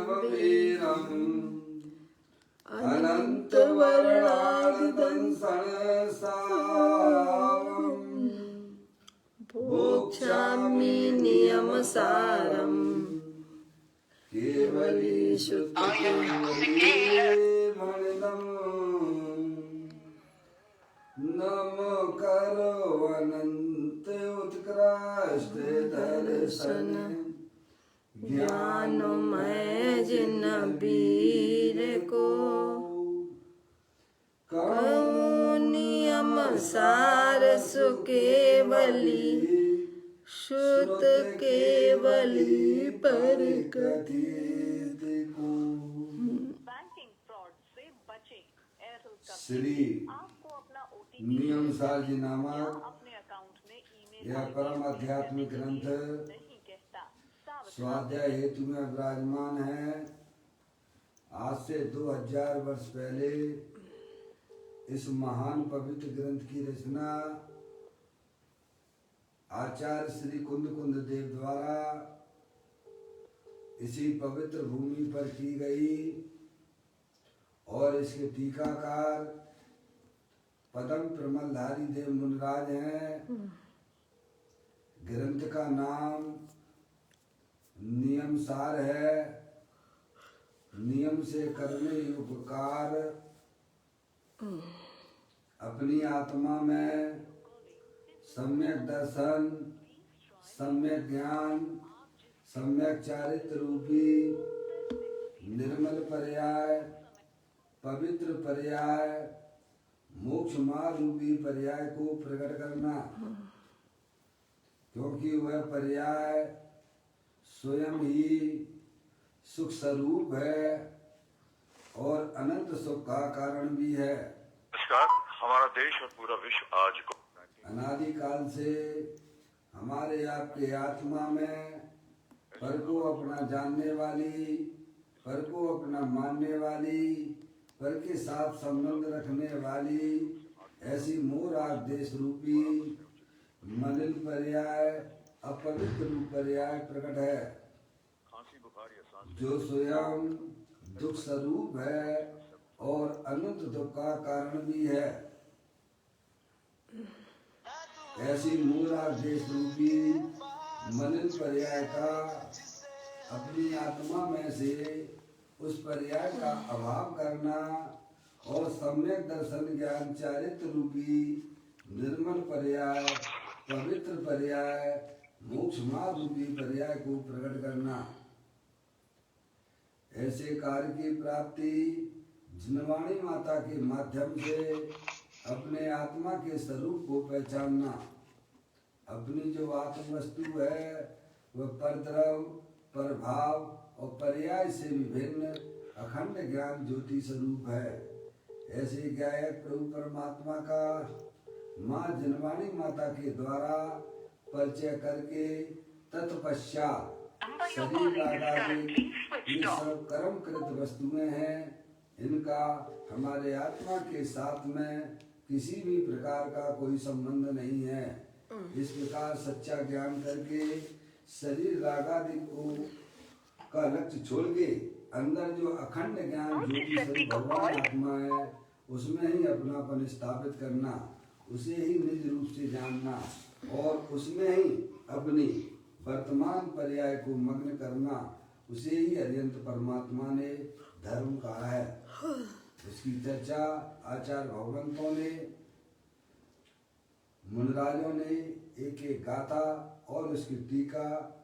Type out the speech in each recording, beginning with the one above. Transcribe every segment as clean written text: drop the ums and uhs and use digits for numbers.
वीरम् अनन्तवर्णादिदंसनसावम् भोक्ष्यामि नियमसारम् केवली शुद्धमणिदम् नमो करो अनंत उत्कृष्ट दर्शन ज्ञानमय जिन वीर को नियम सार सुकेवली श्रुत केवली पर कथित को। बैंकिंग फ्रॉड से बचें। एयरटेल श्री आपको अपना ओटीपी नियम सार जी नामक अपने अकाउंट में ईमेल यह परम आध्यात्मिक ग्रंथ नहीं कहता। स्वाध्याय हेतु में विराजमान है। आज से 2000 वर्ष पहले इस महान पवित्र ग्रंथ की रचना आचार्य श्री कुंद देव द्वारा इसी पवित्र भूमि पर की गई और इसके टीकाकार पदम प्रमलधारी देव मुनिराज हैं। ग्रंथ का नाम नियम सार है। नियम से करने उपकार अपनी आत्मा में सम्यक दर्शन, सम्यक ज्ञान, सम्यक चारित्र रूपी निर्मल पर्याय, पवित्र पर्याय, मोक्ष मार्ग रूपी पर्याय को प्रकट करना, क्योंकि वह पर्याय स्वयं ही सुख स्वरूप है और अनंत सुख का कारण भी है। नमस्कार, हमारा देश और पूरा विश्व आज को अनादि काल से हमारे आपके आत्मा में पर को अपना जानने वाली, पर को अपना मानने वाली, पर के साथ संबंध रखने वाली ऐसी मोराग देश रूपी मलिन पर्याय, अपवित्र रूप पर्याय प्रकट है, जो स्वयं दुख स्वरूप है और अनंत दुख का कारण भी है। ऐसी मूलाग देश रूपी मलिन पर्याय का अपनी आत्मा में से उस पर्याय का अभाव करना और सम्यक दर्शन ज्ञान चारित्र रूपी निर्मल पर्याय, पवित्र पर्याय, मोक्ष मार्ग रूपी पर्याय को प्रकट करना। ऐसे कार्य की प्राप्ति जिनवाणी माता के माध्यम से अपने आत्मा के स्वरूप को पहचानना। अपनी जो आत्म वस्तु है वह परद्रव, प्रभाव और पर्याय से विभिन्न अखंड ज्ञान ज्योति स्वरूप है। ऐसे गायक प्रभु परमात्मा का माँ जिनवाणी माता के द्वारा परिचय करके तत्पश्चात शरीर आदि ये सब कर्म कृत वस्तुएं हैं, इनका हमारे आत्मा के साथ में किसी भी प्रकार का कोई संबंध नहीं है। इस प्रकार सच्चा ज्ञान करके शरीर रागादि को का लक्ष्य छोड़ के अंदर जो अखंड ज्ञान ज्योति स्वरूप भगवान आत्मा है उसमें ही अपनापन स्थापित करना, उसे ही निज रूप से जानना और उसमें ही अपनी वर्तमान पर्याय को मग्न करना, उसे ही अरिहंत परमात्मा ने धर्म कहा है। उसकी चर्चा आचार्य भगवंतों ने, मुनिराजों ने एक एक गाथा और उसकी टीका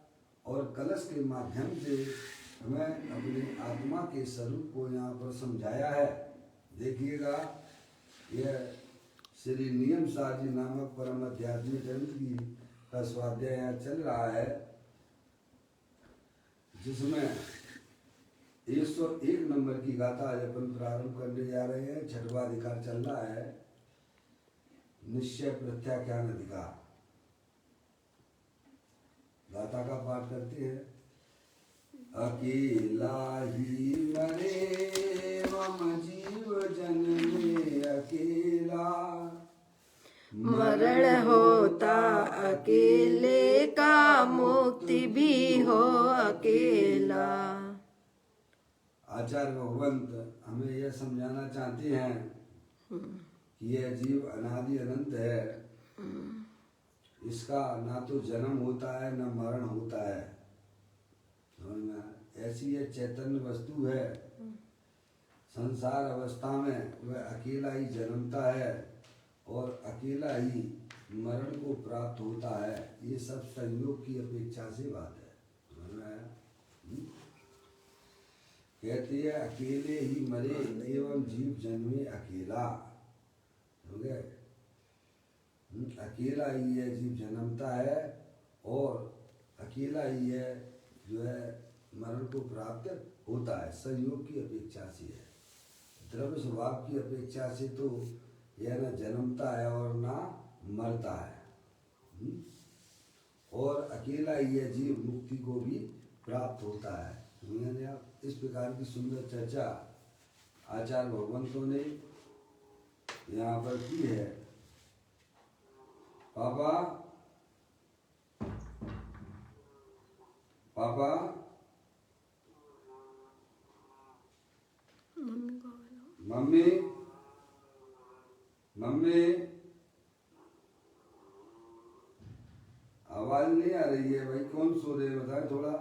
और कलश के माध्यम से हमें अपनी आत्मा के स्वरूप को यहाँ पर समझाया है। देखिएगा, यह श्री नियम सार जी नामक परम आध्यात्मिक ग्रंथ की का स्वाध्याय यहाँ चल रहा है, जिसमें 101 नंबर की गाथा आज अपन प्रारंभ करने जा रहे हैं। छठवां अधिकार चल रहा है, निश्चय प्रत्याख्यान अधिकार। गाथा का पाठ करते हैं। अकेला ही मरे मम जीव जन में अकेला, मरण होता अकेले का, मुक्ति भी हो अकेला। आचार्य भगवंत हमें यह समझाना चाहते हैं कि यह जीव अनादि अनंत है। इसका ना तो जन्म होता है ना मरण होता है। समझ में आया? ऐसी यह चैतन्य वस्तु है। संसार अवस्था में वह अकेला ही जन्मता है और अकेला ही मरण को प्राप्त होता है। ये सब संयोग की अपेक्षा से बात है। समझ में आया? कहती है अकेले ही मरे एवं जीव जन्मे अकेला। समझे? अकेला ही है जीव जन्मता है और अकेला ही है जो है मरण को प्राप्त होता है। संयोग की अपेक्षा से है। द्रव्य स्वभाव की अपेक्षा से तो यह न जन्मता है और ना मरता है। और अकेला ही है जीव मुक्ति को भी प्राप्त होता है। मैंने आप इस प्रकार की सुंदर चर्चा आचार्य भगवंतों ने यहाँ पर की है। पापा पापा मम्मी मम्मी आवाज नहीं आ रही है भाई। कौन सो रहे बताए थोड़ा।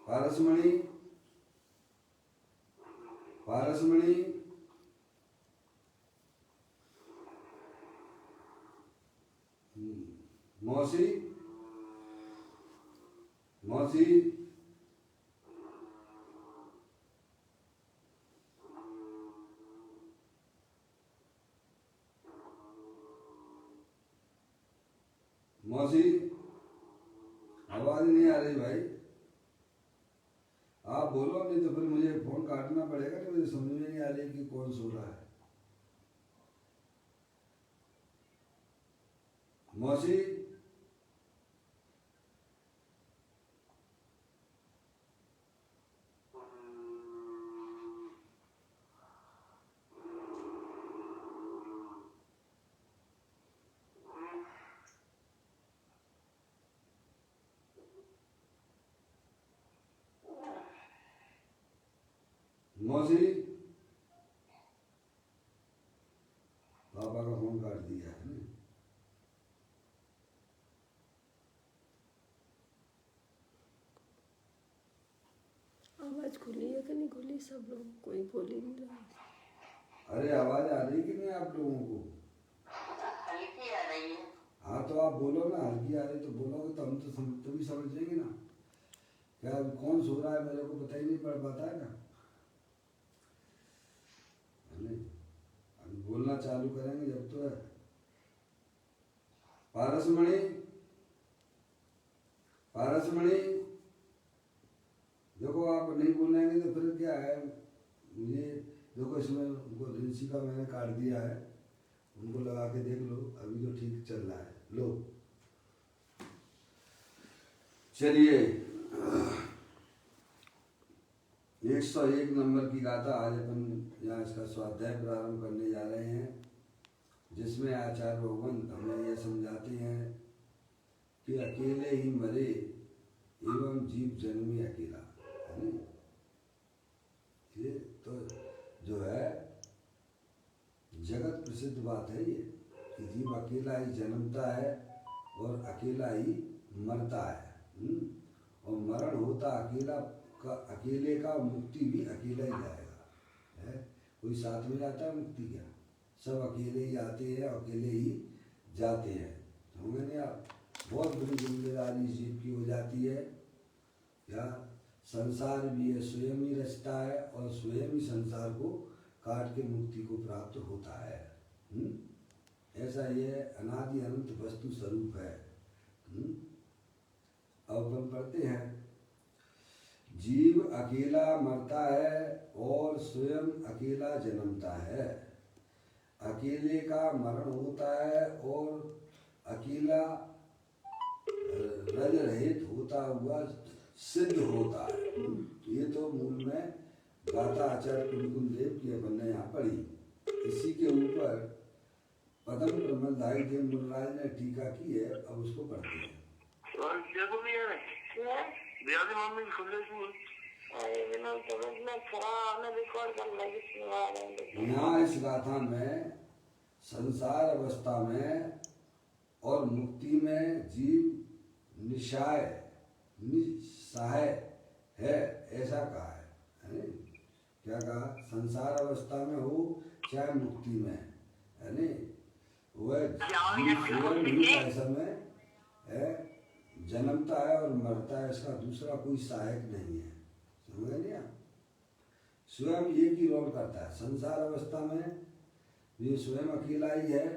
पारसमणि पारसमणि मौसी मौसी मौसी आवाज नहीं आ रही भाई। आप बोलो नहीं तो फिर मुझे फोन काटना पड़ेगा। तो मुझे समझ में नहीं आ रही कि कौन सो रहा है। मौसी मौसी पापा का फोन काट दिया है ना। आवाज खुली है कि नहीं खुली? सब लोग कोई बोल ही नहीं रहा। अरे आवाज आ रही कि नहीं आप लोगों को? हल्की आ रही है। हाँ तो आप बोलो ना। हल्की आ रही तो बोलोगे तो हम तो तभी समझेंगे ना। क्या कौन सो रहा है मेरे को पता ही नहीं पड़ पाता है ना। अभी बोलना चालू करेंगे जब तो है। पारसमणि पारसमणि देखो आप नहीं बोलेंगे तो फिर क्या है। मुझे देखो इसमें उनको रिंसी का मैंने काट दिया है। उनको लगा के देख लो। अभी तो ठीक चल रहा है। लो चलिए 101 नंबर की गाथा आज अपन यहाँ इसका स्वाध्याय प्रारंभ करने जा रहे हैं। जिसमें आचार्य भगवंत हमें यह समझाते हैं कि अकेले ही मरे एवं जीव जन्मे अकेला। है ना? ये तो जो है जगत प्रसिद्ध बात है ये कि जीव अकेला ही जन्मता है और अकेला ही मरता है। और मरण होता अकेला का अकेले का। मुक्ति भी अकेला ही जाएगा। है कोई साथ में जाता है मुक्ति? क्या सब अकेले ही आते हैं अकेले ही जाते हैं। समझ नहीं आप? बहुत बड़ी जिम्मेदारी जीव की हो जाती है। क्या संसार भी है स्वयं ही रचता है और स्वयं ही संसार को काट के मुक्ति को प्राप्त होता है। ऐसा ये अनादि अनंत वस्तु स्वरूप है। अब अपन पढ़ते हैं। जीव अकेला मरता है और स्वयं अकेला जन्मता है। अकेले का मरण होता है और अकेला रज रहित होता हुआ सिद्ध होता है। ये तो मूल में गाथा आचार्य कुलकुल देव की अपन ने यहाँ पढ़ी। इसी के ऊपर पदम ब्रह्मदायी देव मुनराज ने टीका की है। अब उसको पढ़ते हैं। अरे विनोद तो मतलब खराब ना रिकॉर्ड कर लगी सुनवा रहे हैं। यहाँ इस गाथा में संसार अवस्था में और मुक्ति में जीव निशाय निसहाय है, ऐसा कहा है नहीं? क्या कहा? संसार अवस्था में हो चाहे मुक्ति में, है नहीं? वह जीव स्वयं ही ऐसा में है, जन्मता है और मरता है, इसका दूसरा कोई सहायक नहीं है। समझ गए आप? स्वयं एक ही रोल करता है। संसार अवस्था में ये स्वयं अकेला ही है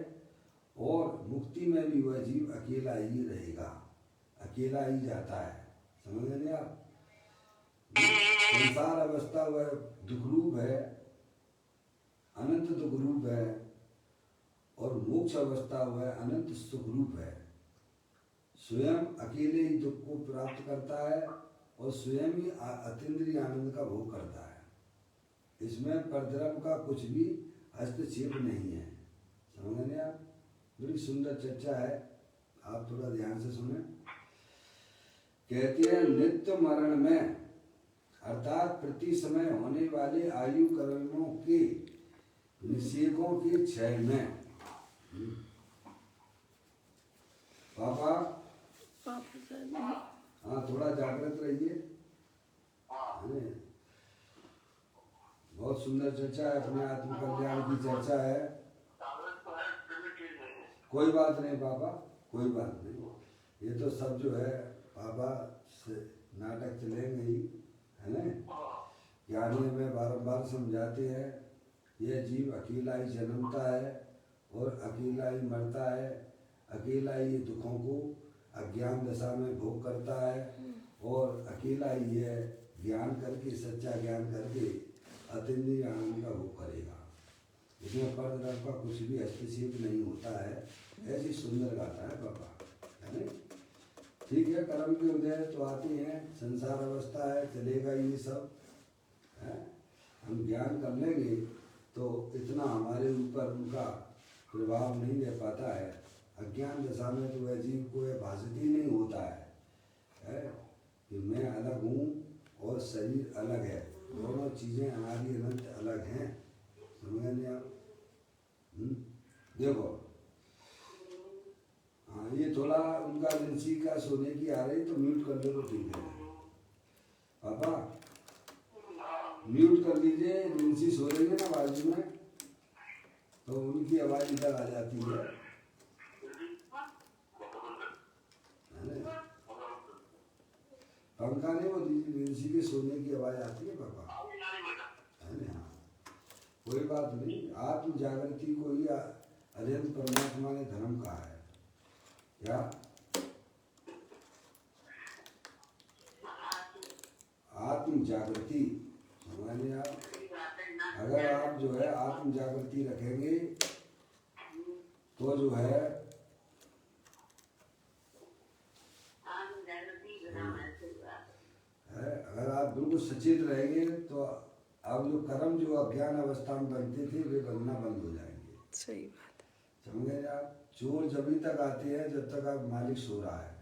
और मुक्ति में भी वह जीव अकेला ही रहेगा, अकेला ही जाता है। समझ गए आप? संसार अवस्था वह दुख रूप है, अनंत दुख रूप है, और मोक्ष अवस्था वह अनंत सुख रूप है। स्वयं अकेले ही दुख को प्राप्त करता है और स्वयं ही अतीन्द्रिय आनंद का भोग करता है। इसमें परद्रव्य का कुछ भी हस्तक्षेप नहीं है। समझ गए आप? बड़ी सुंदर चर्चा है, आप थोड़ा ध्यान से सुने। कहते हैं नित्य मरण में अर्थात प्रति समय होने वाले आयु कर्मों के निषेकों के क्षय में। पापा हाँ, थोड़ा जागृत रहिए। बहुत सुंदर चर्चा है, अपने आत्म कल्याण की चर्चा है। कोई बात नहीं पापा, कोई बात नहीं। ये तो सब जो है पापा से नाटक चलेंगे ही, है ना? ज्ञानी में बारंबार समझाते हैं यह जीव अकेला ही जन्मता है और अकेला ही मरता है, अकेला ही दुखों को अज्ञान दशा में भोग करता है और अकेला ही है ज्ञान करके, सच्चा ज्ञान करके अतीन्द्रिय आनंद का भोग करेगा। इसमें परद्रव्य का कुछ भी हस्तक्षेप नहीं होता है। ऐसी सुंदर गाथा है पापा, है ना? ठीक है, कर्म के उदय तो आती हैं, संसार अवस्था है, चलेगा ये सब है। हम ज्ञान कर लेंगे तो इतना हमारे ऊपर उनका प्रभाव नहीं रह पाता है। अज्ञान दशा में तो वह जीव को यह भाषित ही नहीं होता है कि मैं अलग हूँ और शरीर अलग है, दोनों चीज़ें हमारी अनंत अलग हैं। समझ नहीं आप? देखो हाँ, ये थोड़ा उनका रिंसी का सोने की आ रही तो म्यूट कर दो तो ठीक है। पापा म्यूट कर लीजिए, रिंसी सो रही है ना बाजू में, तो उनकी आवाज़ इधर आ जाती है। पंखा नहीं, वो रिंसी के सोने की आवाज़ आती है पापा, है ना? हाँ, कोई बात नहीं। आत्म जागृति को ही अनंत परमात्मा ने धर्म कहा है। क्या आत्म जागृति? समझ आप? अगर आप जो है आत्म जागृति रखेंगे तो जो है अगर आप बिल्कुल सचेत रहेंगे तो अब जो कर्म जो अज्ञान अवस्था में बनते थे वे बनना बंद हो जाएंगे। सही बात है। समझे आप? चोर जब तक आते हैं जब तक आप मालिक सो रहा है।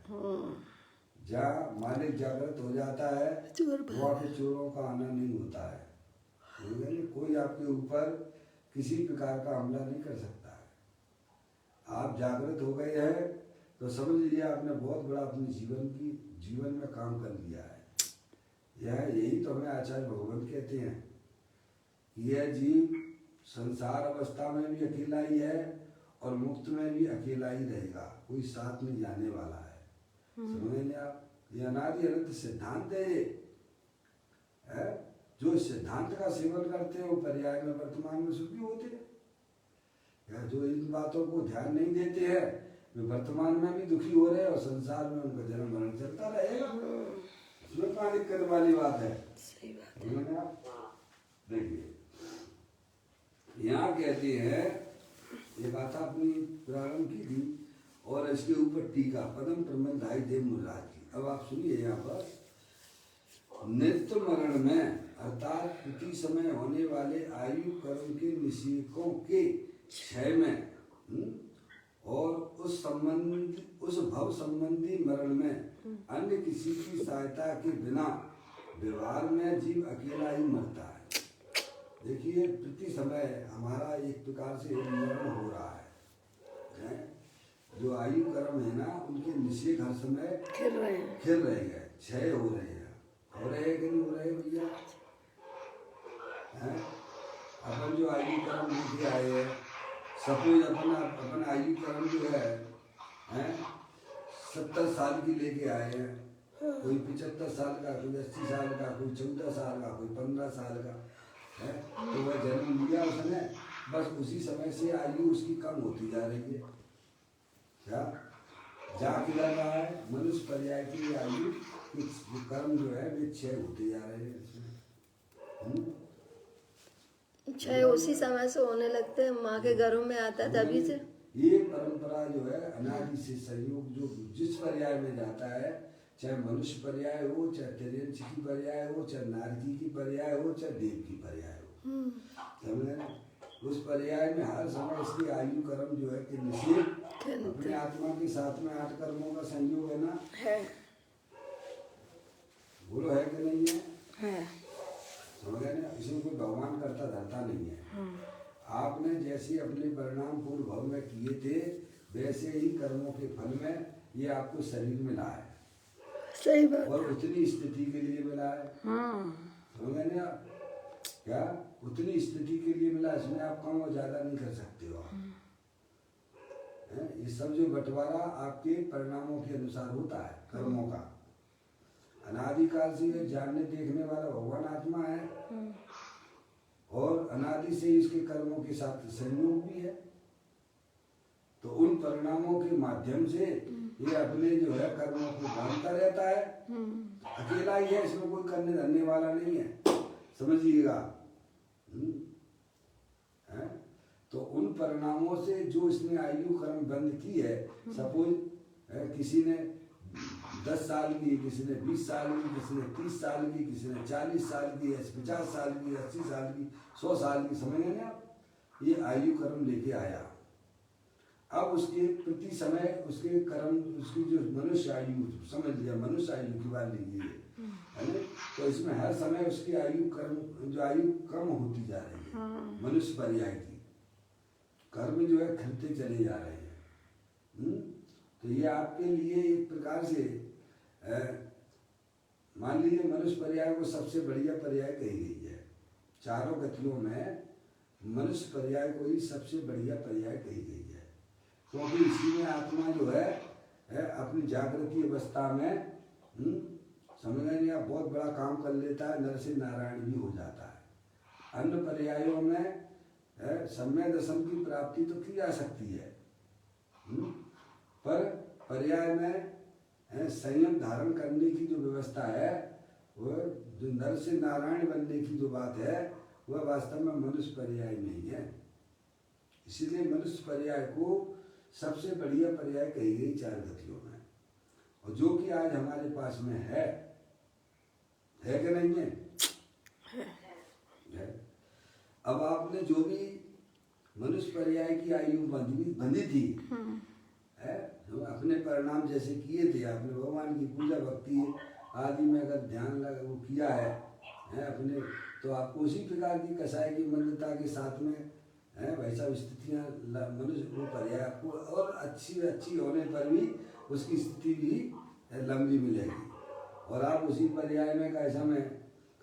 जहाँ मालिक जागृत हो जाता है वहाँ के चोरों का आना नहीं होता है। कोई आपके ऊपर किसी प्रकार का हमला नहीं कर सकता है। आप जागृत हो गए हैं तो समझ लीजिए आपने बहुत बड़ा अपने जीवन में काम कर लिया है। यही तो हमें आचार्य भगवान कहते हैं, यह जीव संसार अवस्था में भी अकेला ही है और मुक्त में भी अकेला ही रहेगा, कोई साथ में जाने वाला है। समझेंगे आप? ये अनादि अनंत सिद्धांत है। ये जो सिद्धांत का सेवन करते हैं वो पर्याय में वर्तमान में सुखी होते हैं, या जो इन बातों को ध्यान नहीं देते हैं वे वर्तमान में भी दुखी हो रहे हैं और संसार में उनका जन्म मरण चलता रहेगा। इसमें पानी करने वाली बात है। सही बात है। आप देखिए यहाँ कहते हैं, ये बात आपने प्रारंभ की थी और इसके ऊपर टीका पदम प्रबंधाई देव मुराज की। अब आप सुनिए यहाँ पर, नित्य मरण में अर्थात प्रति समय होने वाले आयु कर्म के निषेकों के क्षय में और उस भव संबंधी मरण में अन्य किसी की सहायता के बिना व्यवहार में जीव अकेला ही मरता है। देखिए प्रति समय हमारा एक प्रकार से मरण हो रहा है। जो आयु कर्म है ना उनके निषेध हर समय खिल रहे हैं। क्षय हो रहे हैं। हो रहे हैं कि नहीं हो रहे भैया? अपन जो आयु कर्म लेके आए हैं, सपोज अपन आयु कर्म जो है 70 साल की लेके आए हैं, कोई 75 साल का, कोई 80 साल का, कोई 14 साल का, कोई 15 साल का है, तो वह जन्म लिया उसने, बस उसी समय से आयु उसकी कम होती जा रही है। क्या जा किधर रहा है? मनुष्य पर्याय की आयु कर्म जो है वे क्षय होते जा रहे हैं इसमें। क्षय उसी समय से होने लगते हैं, माँ के घरों में आता है तभी से। ये परंपरा जो है अनादि से संयोग जो जिस पर्याय में जाता है, चाहे मनुष्य पर्याय हो, चाहे तिर्यंश की पर्याय हो, चाहे नारकी की पर्याय हो, चाहे देव की पर्याय हो, समझे ना? उस पर्याय में हर समय इसकी आयु कर्म जो है कि निषेध अपने आत्मा के साथ में 8 कर्मों का संयोग है ना, है। बोलो है कि नहीं है? है। समझ गए ना? इसमें कोई भगवान करता धरता नहीं है। आपने जैसे अपने परिणाम पूर्व भव में किए थे वैसे ही कर्मों के फल में ये आपको शरीर मिला है। सही बात। और उतनी स्थिति के लिए मिला है। समझ गए ना? क्या उतनी स्थिति के लिए मिला, इसमें आप कम और ज्यादा नहीं कर सकते हो। ये सब जो बंटवारा आपके परिणामों के अनुसार होता है कर्मों का। अनादिकाल से ये जानने देखने वाला भगवान आत्मा है और अनादि से इसके कर्मों के साथ संयोग भी है। तो उन परिणामों के माध्यम से ये अपने जो है कर्मों को जानता रहता है। अकेला ही है, इसमें कोई करने धरने वाला नहीं है, समझिएगा। तो उन परिणामों से जो इसने आयु कर्म बंद की है, सपोज किसी ने 10 साल की, किसी ने 20 साल की, किसी ने 30 साल की, किसी ने 40 साल की, 50 साल की, 80 साल की, 100 साल की, समझ गए आप? ये आयु कर्म लेके आया। अब उसके प्रति समय उसके कर्म, उसकी जो मनुष्य आयु, समझ लिया मनुष्य आयु की बात लीजिए, है ना? तो इसमें हर समय उसकी आयु कर्म जो आयु कम होती जा रही है। मनुष्य पर्याय की कर्म जो है खिलते चले जा रहे हैं। तो ये आपके लिए एक प्रकार से मान लीजिए मनुष्य पर्याय को सबसे बढ़िया पर्याय कही गई है। चारों गतियों में मनुष्य पर्याय को ही सबसे बढ़िया पर्याय कही गई है, क्योंकि इसी में आत्मा जो है अपनी जागृति अवस्था में समझ नहीं, आप बहुत बड़ा काम कर लेता है, नर से नारायण भी हो जाता है। अन्य पर्यायों में सम्य दशम की प्राप्ति तो की जा सकती है, पर पर्याय में संयम धारण करने की जो व्यवस्था है, वह जो नर से नारायण बनने की जो बात है, वह वास्तव में मनुष्य पर्याय नहीं है। इसीलिए मनुष्य पर्याय को सबसे बढ़िया पर्याय कही गई 4 गतियों में, और जो कि आज हमारे पास में है कि नहीं है? है। अब आपने जो भी मनुष्य पर्याय की आयु बंधी थी, है, अपने परिणाम जैसे किए थे, आपने भगवान की पूजा भक्ति आदि में अगर ध्यान लगा वो किया है अपने, तो आपको उसी प्रकार की कसाई की मंदता के साथ में भाई साहब स्थितियाँ मनुष्य को पर्याय आपको और अच्छी होने पर भी उसकी स्थिति भी लंबी मिलेगी। और आप उसी पर्याय में कैसा में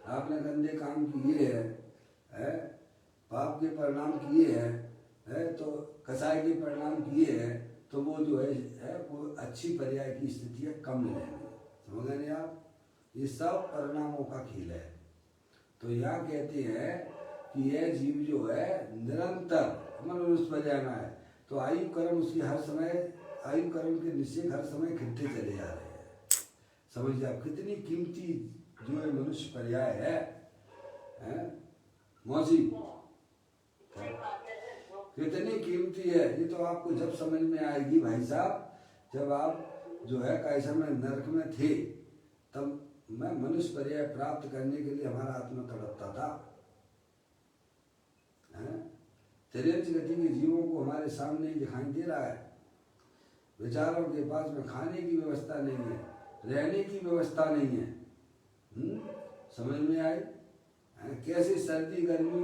आपने गंदे काम किए हैं, पाप के परिणाम किए हैं, तो कसाई के परिणाम किए हैं, तो वो जो है वो अच्छी पर्याय की स्थितियाँ कम मिलेंगी। समझ गए आप? ये सब परिणामों का खेल है। तो यहाँ कहते हैं कि यह जीव जो है निरंतर मनुष्य पर्याय में है, तो आयु कर्म उसकी हर समय, आयु कर्म के निश्चय हर समय खिलते चले जा रहे हैं। समझिए आप कितनी कीमती जो है मनुष्य पर्याय है मौसी, कितनी कीमती है। ये तो आपको जब समझ में आएगी भाई साहब, जब आप जो है कैसा में नरक में थे, तब मैं मनुष्य पर्याय प्राप्त करने के लिए हमारा आत्मा तड़पता था। तिर्यंश गति के जीवों को हमारे सामने ही दिखाई दे रहा है। बेचारों के पास में खाने की व्यवस्था नहीं है, रहने की व्यवस्था नहीं है, समझ में आई? कैसे सर्दी गर्मी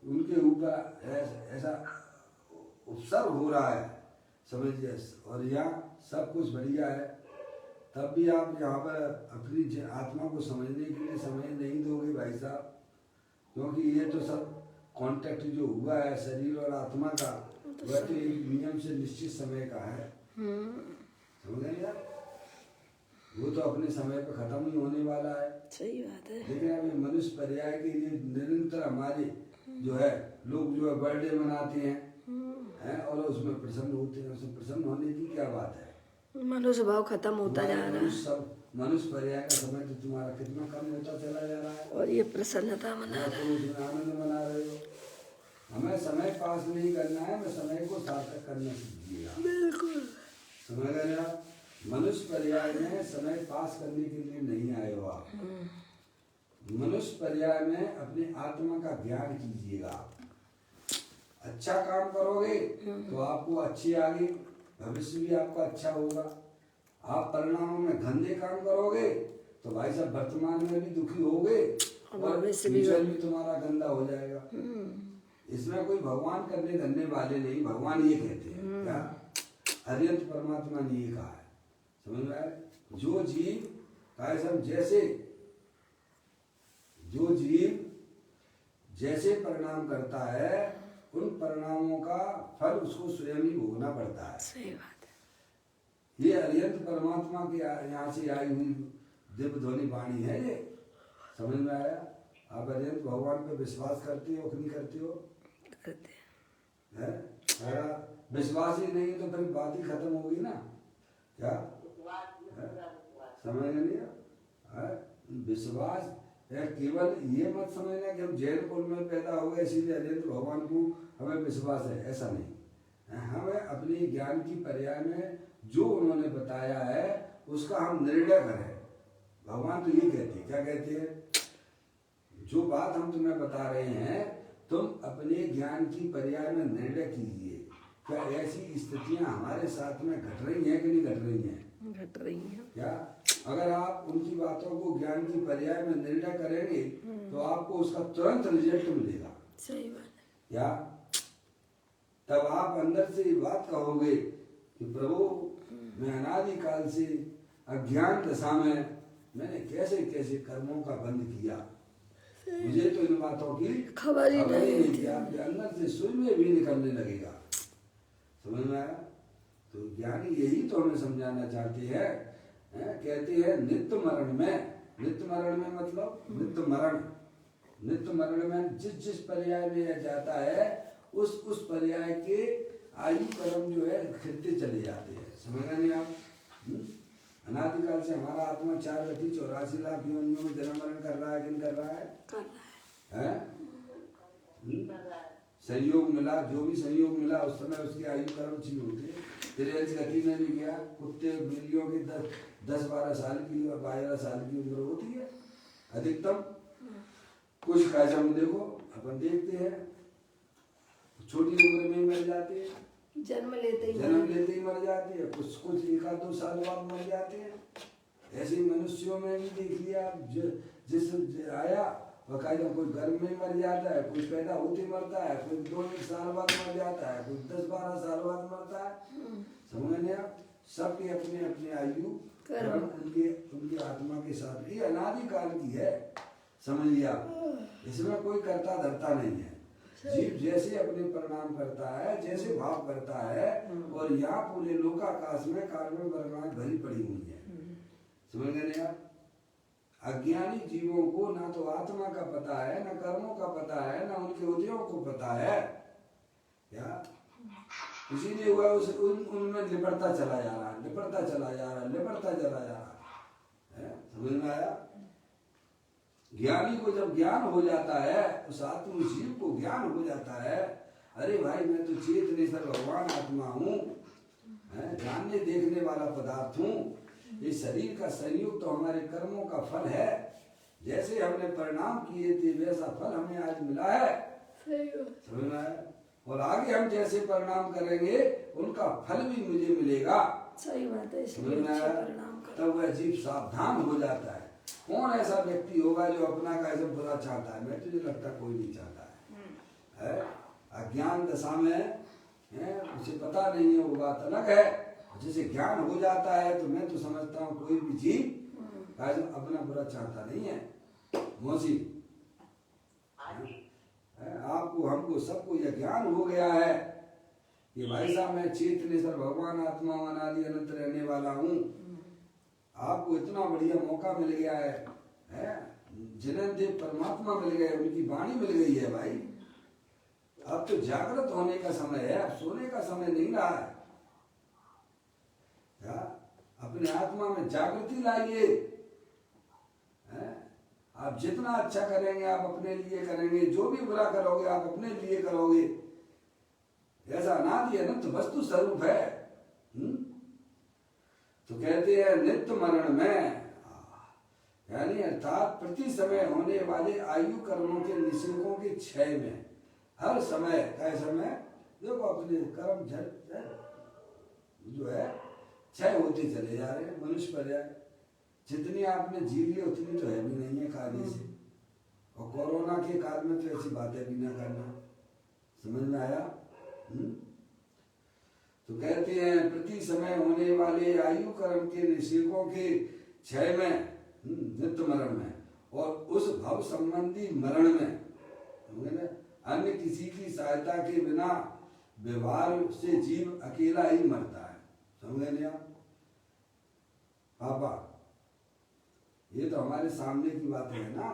उनके ऊपर ऐसा उपसर्ग हो रहा है, समझिए। और यहाँ सब कुछ बढ़िया है, तब भी आप यहाँ पर अपनी आत्मा को समझने के लिए समय नहीं दोगे भाई साहब, क्योंकि ये तो सब कांटेक्ट जो हुआ है शरीर और आत्मा का, वह तो एक नियम से निश्चित समय का है, समझ गए यार? वो तो अपने समय पर खत्म ही होने वाला है। सही बात है। लेकिन अभी मनुष्य पर्याय के लिए निरंतर हमारे जो है लोग जो है बर्थडे मनाते हैं और उसमें प्रसन्न होते हैं। उसमें प्रसन्न होने की क्या बात है? मनुष्य भाव खत्म होता जा रहा है मनुष्य पर्याय का समय तो तुम्हारा कितना कम होता चला जा रहा है, और ये प्रसन्नता मना रहा तो उसमें आनंद मना रहे हो। हमें समय पास नहीं करना है, हमें समय को सार्थक करना सीखिएगा। बिल्कुल समझ गए आप? मनुष्य पर्याय में समय पास करने के लिए नहीं आए हो आप। मनुष्य पर्याय में अपने आत्मा का ज्ञान कीजिएगा। अच्छा काम करोगे तो आपको अच्छी आगे भविष्य भी आपका अच्छा होगा। आप परिणामों में गंदे काम करोगे तो भाई साहब वर्तमान में भी दुखी होगे और फ्यूचर भी तुम्हारा गंदा हो जाएगा। इसमें कोई भगवान करने धरने वाले नहीं, भगवान ये कहते हैं क्या? अरिहंत परमात्मा ने ये कहा है, समझ में आए? जो जीव जैसे परिणाम करता है उन परिणामों का फल उसको स्वयं ही भोगना पड़ता है। सही बात है। ये अरिहंत परमात्मा के यहाँ से आई हुई दिव्य ध्वनि वाणी है ये, समझ में आया? आप अरिहंत भगवान पे विश्वास करते हो कि नहीं करते हो? करते है? अगर विश्वास ही नहीं तो फिर बात ही खत्म होगी ना, क्या समझ नहीं है? विश्वास है, केवल ये मत समझना कि हम जैन कुल में पैदा हो गए इसीलिए अरिहंत भगवान को हमें विश्वास है, ऐसा नहीं। हमें अपने ज्ञान की पर्याय में जो उन्होंने बताया है उसका हम निर्णय करें। भगवान तो ये कहते हैं, क्या कहते हैं? जो बात हम तुम्हें बता रहे हैं तुम अपने ज्ञान की पर्याय में निर्णय कीजिए। क्या ऐसी स्थितियां हमारे साथ में घट रही हैं कि नहीं घट रही हैं? घट रही है। क्या अगर आप उनकी बातों को ज्ञान की पर्याय में निर्णय करेंगे तो आपको उसका तुरंत रिजल्ट मिलेगा। सही बात है। क्या तब आप अंदर से ये बात कहोगे कि प्रभु मैं अनादिकाल से अज्ञान दशा में मैंने कैसे कैसे कर्मों का बंद किया, मुझे तो इन बातों की खबर ही नहीं थी। आपके अंदर से सुई में भी निकलने लगेगा, समझ में आया? तो ज्ञानी यही तो हमें समझाना चाहते हैं। कहते हैं नित्य मरण में मतलब नित्य मरण में जिस पर्याय में जाता है उस पर्याय के आयु कर्म जो है खिलते चले जाते हैं। समझ रहे नहीं आप? अनादिकाल से हमारा आत्मा 4,84 लाख योनियों में जन्म मरण कर रहा है कि नहीं कर रहा है? संयोग मिला, जो भी संयोग मिला उस समय उसकी आयु कर्म चीज होती है। तेरे इस गति में भी गया, कुत्ते बिल्लियों की 10-12 साल की और 12 साल की उम्र होती है अधिकतम। कुछ कैसे हम देखो अपन देखते हैं छोटी उम्र में ही मर जाते हैं, जन्म लेते ही मर जाते हैं। कुछ 1-2 साल बाद मर जाते हैं। ऐसे मनुष्यों में भी देख लिया आप, जिस आया बाकायदा कोई गर्भ में मर जाता है, कोई पैदा होते मरता है, कोई 2 साल बाद मर जाता है, कोई 10-12 साल बाद मरता है। समझ आप? सबके अपने अपने आयु कर्म उनके आत्मा के साथ ये अनादिकाल की है, समझिए आप। इसमें कोई करता धरता नहीं है। जीव जैसे अपने परिणाम करता है, जैसे भाव करता है, और यहाँ पूरे लोकाकाश में कार्बन वर्णाएं भरी पड़ी हुई है। समझ गए आप? अज्ञानी जीवों को ना तो आत्मा का पता है, ना कर्मों का पता है, ना उनके उदयों को पता है। क्या इसीलिए हुआ उनमें लिपटता चला जा रहा है। समझ में आया? ज्ञानी को जब ज्ञान हो जाता है, उस आत्म जीव को ज्ञान हो जाता है, अरे भाई मैं तो चेतनेश्वर भगवान आत्मा हूँ, जानने देखने वाला पदार्थ हूँ। ये शरीर का संयोग तो हमारे कर्मों का फल है। जैसे हमने परिणाम किए थे वैसा फल हमें आज मिला है। समझ में आया? और आगे हम जैसे परिणाम करेंगे उनका फल भी मुझे मिलेगा। सही बात है। समझ में आया? तब वह जीव सावधान हो जाता है। कौन ऐसा व्यक्ति होगा जो अपना का ऐसा बुरा चाहता है? मैं तुझे लगता कोई नहीं चाहता है? अज्ञान दशा में है, उसे पता नहीं है, वो बात अलग है। जैसे ज्ञान हो जाता है तो मैं तो समझता हूँ कोई भी जीव अपना बुरा चाहता नहीं है। मौसी आपको हमको सबको यह ज्ञान हो गया है कि भाई साहब मैं चेतनेश्वर भगवान आत्मा अनादि अनंत रहने वाला हूँ। आपको इतना बढ़िया मौका मिल गया है? जिन्हें देव परमात्मा मिल गए, उनकी वाणी मिल गई है भाई। अब तो जागृत होने का समय है, अब सोने का समय नहीं रहा है। अपने आत्मा में जागृति लाइए। आप जितना अच्छा करेंगे आप अपने लिए करेंगे, जो भी बुरा करोगे आप अपने लिए करोगे। ऐसा अनादि अनंत वस्तु स्वरूप है। तो कहते हैं नित्य मरण में, यानी अर्थात प्रति समय होने वाले आयु कर्मों के निषेधों के क्षय में, हर समय का समय देखो अपने कर्म जो है क्षय होते चले जा रहे हैं। मनुष्य पर जाए जितनी आपने जी ली उतनी तो है भी नहीं है खाने से। और कोरोना के काल में तो ऐसी बातें भी ना करना। समझ में आया? तो कहते हैं प्रति समय होने वाले आयु कर्म के निषेधों के क्षय में, नित्य मरण में, और उस भव संबंधी मरण में अन्य किसी की सहायता के बिना व्यवहार से जीव अकेला ही मरता है। समझे नहीं आप? पापा ये तो हमारे सामने की बात है ना।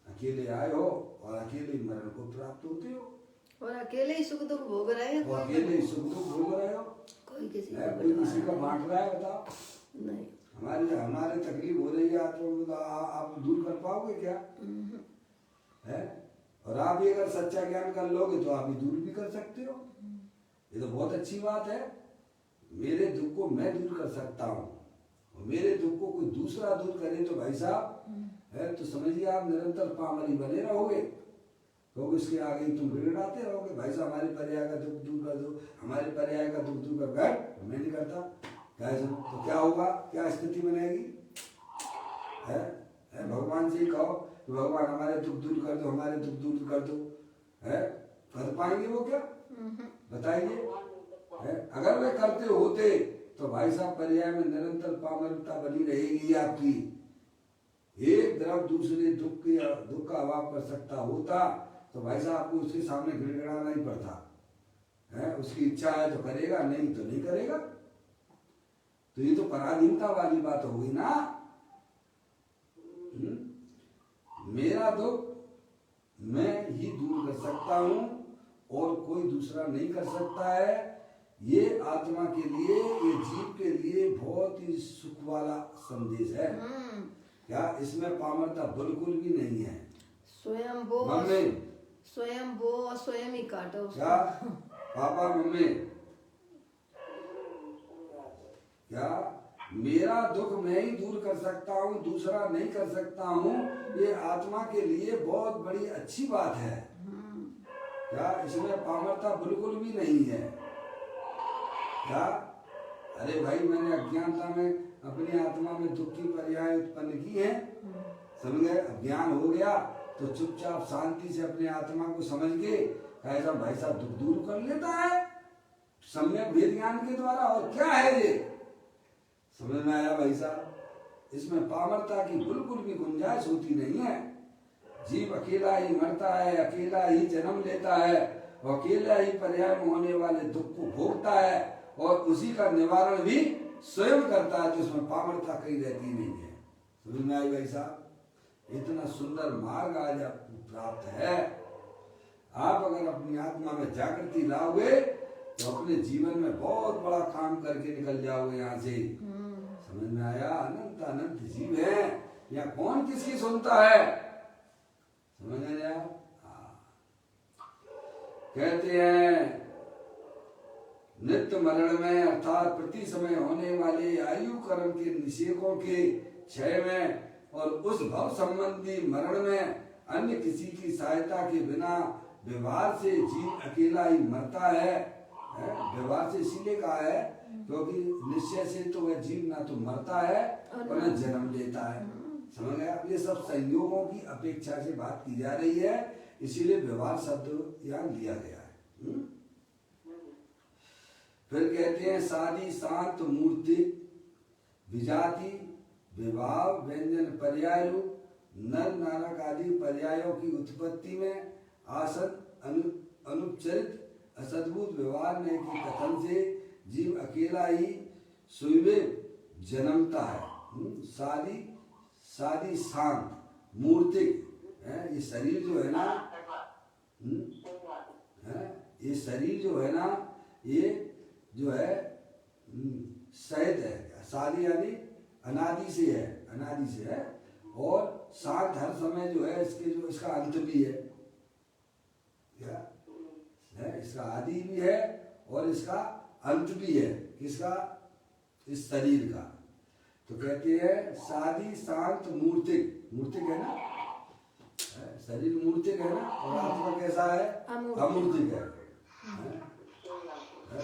अकेले आए हो और अकेले ही मरण को प्राप्त होते हो, और अकेले ही सुख दुख भोग रहे हैं। अकेले ही सुख दुख भोग रहे हो। कोई किसी का बांट रहा है? बताओ। नहीं। हमारे तकलीफ हो रही है तो आप दूर कर पाओगे क्या? है? और आप भी अगर सच्चा ज्ञान कर लोगे तो आप भी दूर भी कर सकते हो। ये तो बहुत अच्छी बात है। मेरे दुख को मैं दूर कर सकता हूँ, और मेरे दुख को कोई दूसरा दूर करे तो भाई साहब है तो समझिए आप निरंतर पामरी बने रहोगे। तो इसके आगे तुम गिड़गिड़ाते रहोगे, भाई साहब हमारे पर्याय का दुख दूर कर दो, हमारे पर्याय का दुख दूर कर। बैठ, मैं नहीं करता। तो क्या होगा? क्या स्थिति बनेगी? है भगवान से ही कहो कि भगवान हमारे दुख दूर कर दो, हमारे दुख दूर कर दो। है कर पाएंगे वो क्या? बताइए। अगर वे करते होते तो भाई साहब पर्याय में निरंतर पामरता बनी रहेगी आपकी। एक तरफ दूसरे दुख का अभाव कर सकता होता तो भाई साहब आपको उसके सामने गिड़गिड़ाना ही पड़ता है। उसकी इच्छा है तो करेगा, नहीं तो नहीं करेगा। तो ये तो पराधीनता वाली बात हो गई ना। मेरा दुख मैं ही दूर कर सकता हूं और कोई दूसरा नहीं कर सकता है। ये आत्मा के लिए, ये जीव के लिए बहुत ही सुख वाला संदेश है। क्या इसमें पामरता बिल्कुल भी नहीं है। स्वयं वो और स्वयं ही काटो। क्या पापा मम्मी, क्या मेरा दुख मैं ही दूर कर सकता हूँ, दूसरा नहीं कर सकता हूँ, ये आत्मा के लिए बहुत बड़ी अच्छी बात है। क्या इसमें पामरता बिल्कुल भी नहीं है। क्या अरे भाई मैंने अज्ञानता में अपनी आत्मा में दुख की पर्याय उत्पन्न की है। समझ गए? ज्ञान हो गया तो चुपचाप शांति से अपने आत्मा को समझ के ऐसा भाई साहब दुख दूर कर लेता है सम्यक भेद ज्ञान के द्वारा। और क्या है ये? समझ में आया भाई साहब? इसमें पामरता की बिल्कुल भी गुंजाइश होती नहीं है। जीव अकेला ही मरता है, अकेला ही जन्म लेता है, अकेला ही पर्याय में होने वाले दुख को भोगता है और उसी का निवारण भी स्वयं करता है। तो इसमें पामरता कहीं रहती नहीं है। समझ में आई भाई साहब? इतना सुंदर मार्ग आज आपको प्राप्त है। आप अगर अपनी आत्मा में जागृति लाओगे तो अपने जीवन में बहुत बड़ा काम करके निकल जाओगे यहाँ से। समझ में आया? अनंत अनंत जीव है, या कौन किसकी सुनता है? समझ में आया? कहते हैं नित्य मरण में अर्थात प्रति समय होने वाले आयु कर्म के निषेधों के क्षय में और उस भव संबंधी मरण में अन्य किसी की सहायता के बिना व्यवहार से जीव अकेला ही मरता है। व्यवहार से इसीलिए कहा है क्योंकि निश्चय से तो वह जीव ना तो मरता है और न जन्म लेता है। समझ गए आप? ये सब संयोगों की अपेक्षा से बात की जा रही है, इसीलिए व्यवहार शब्द यहाँ लिया गया है। फिर कहते हैं सादी शांत मूर्ति विजाति विवाह व्यंजन पर्याय रूप नर नारक आदि पर्यायों की उत्पत्ति में आसन अनुपचरित असद्भुत व्यवहार ने के कथन से जीव अकेला ही स्वयं जन्मता है। सादी शांत मूर्तिक ये शरीर जो है ना, ये शरीर जो है ना, ये जो है सहित है। शादी यानी अनादि से है और शांत हर समय जो है इसका अंत भी है। क्या है? इसका आदि भी है और इसका अंत भी है। किसका? इस शरीर का। तो कहते हैं शादी शांत मूर्तिक है ना, शरीर मूर्तिक है ना, और आत्मा कैसा है? अमूर्तिक है।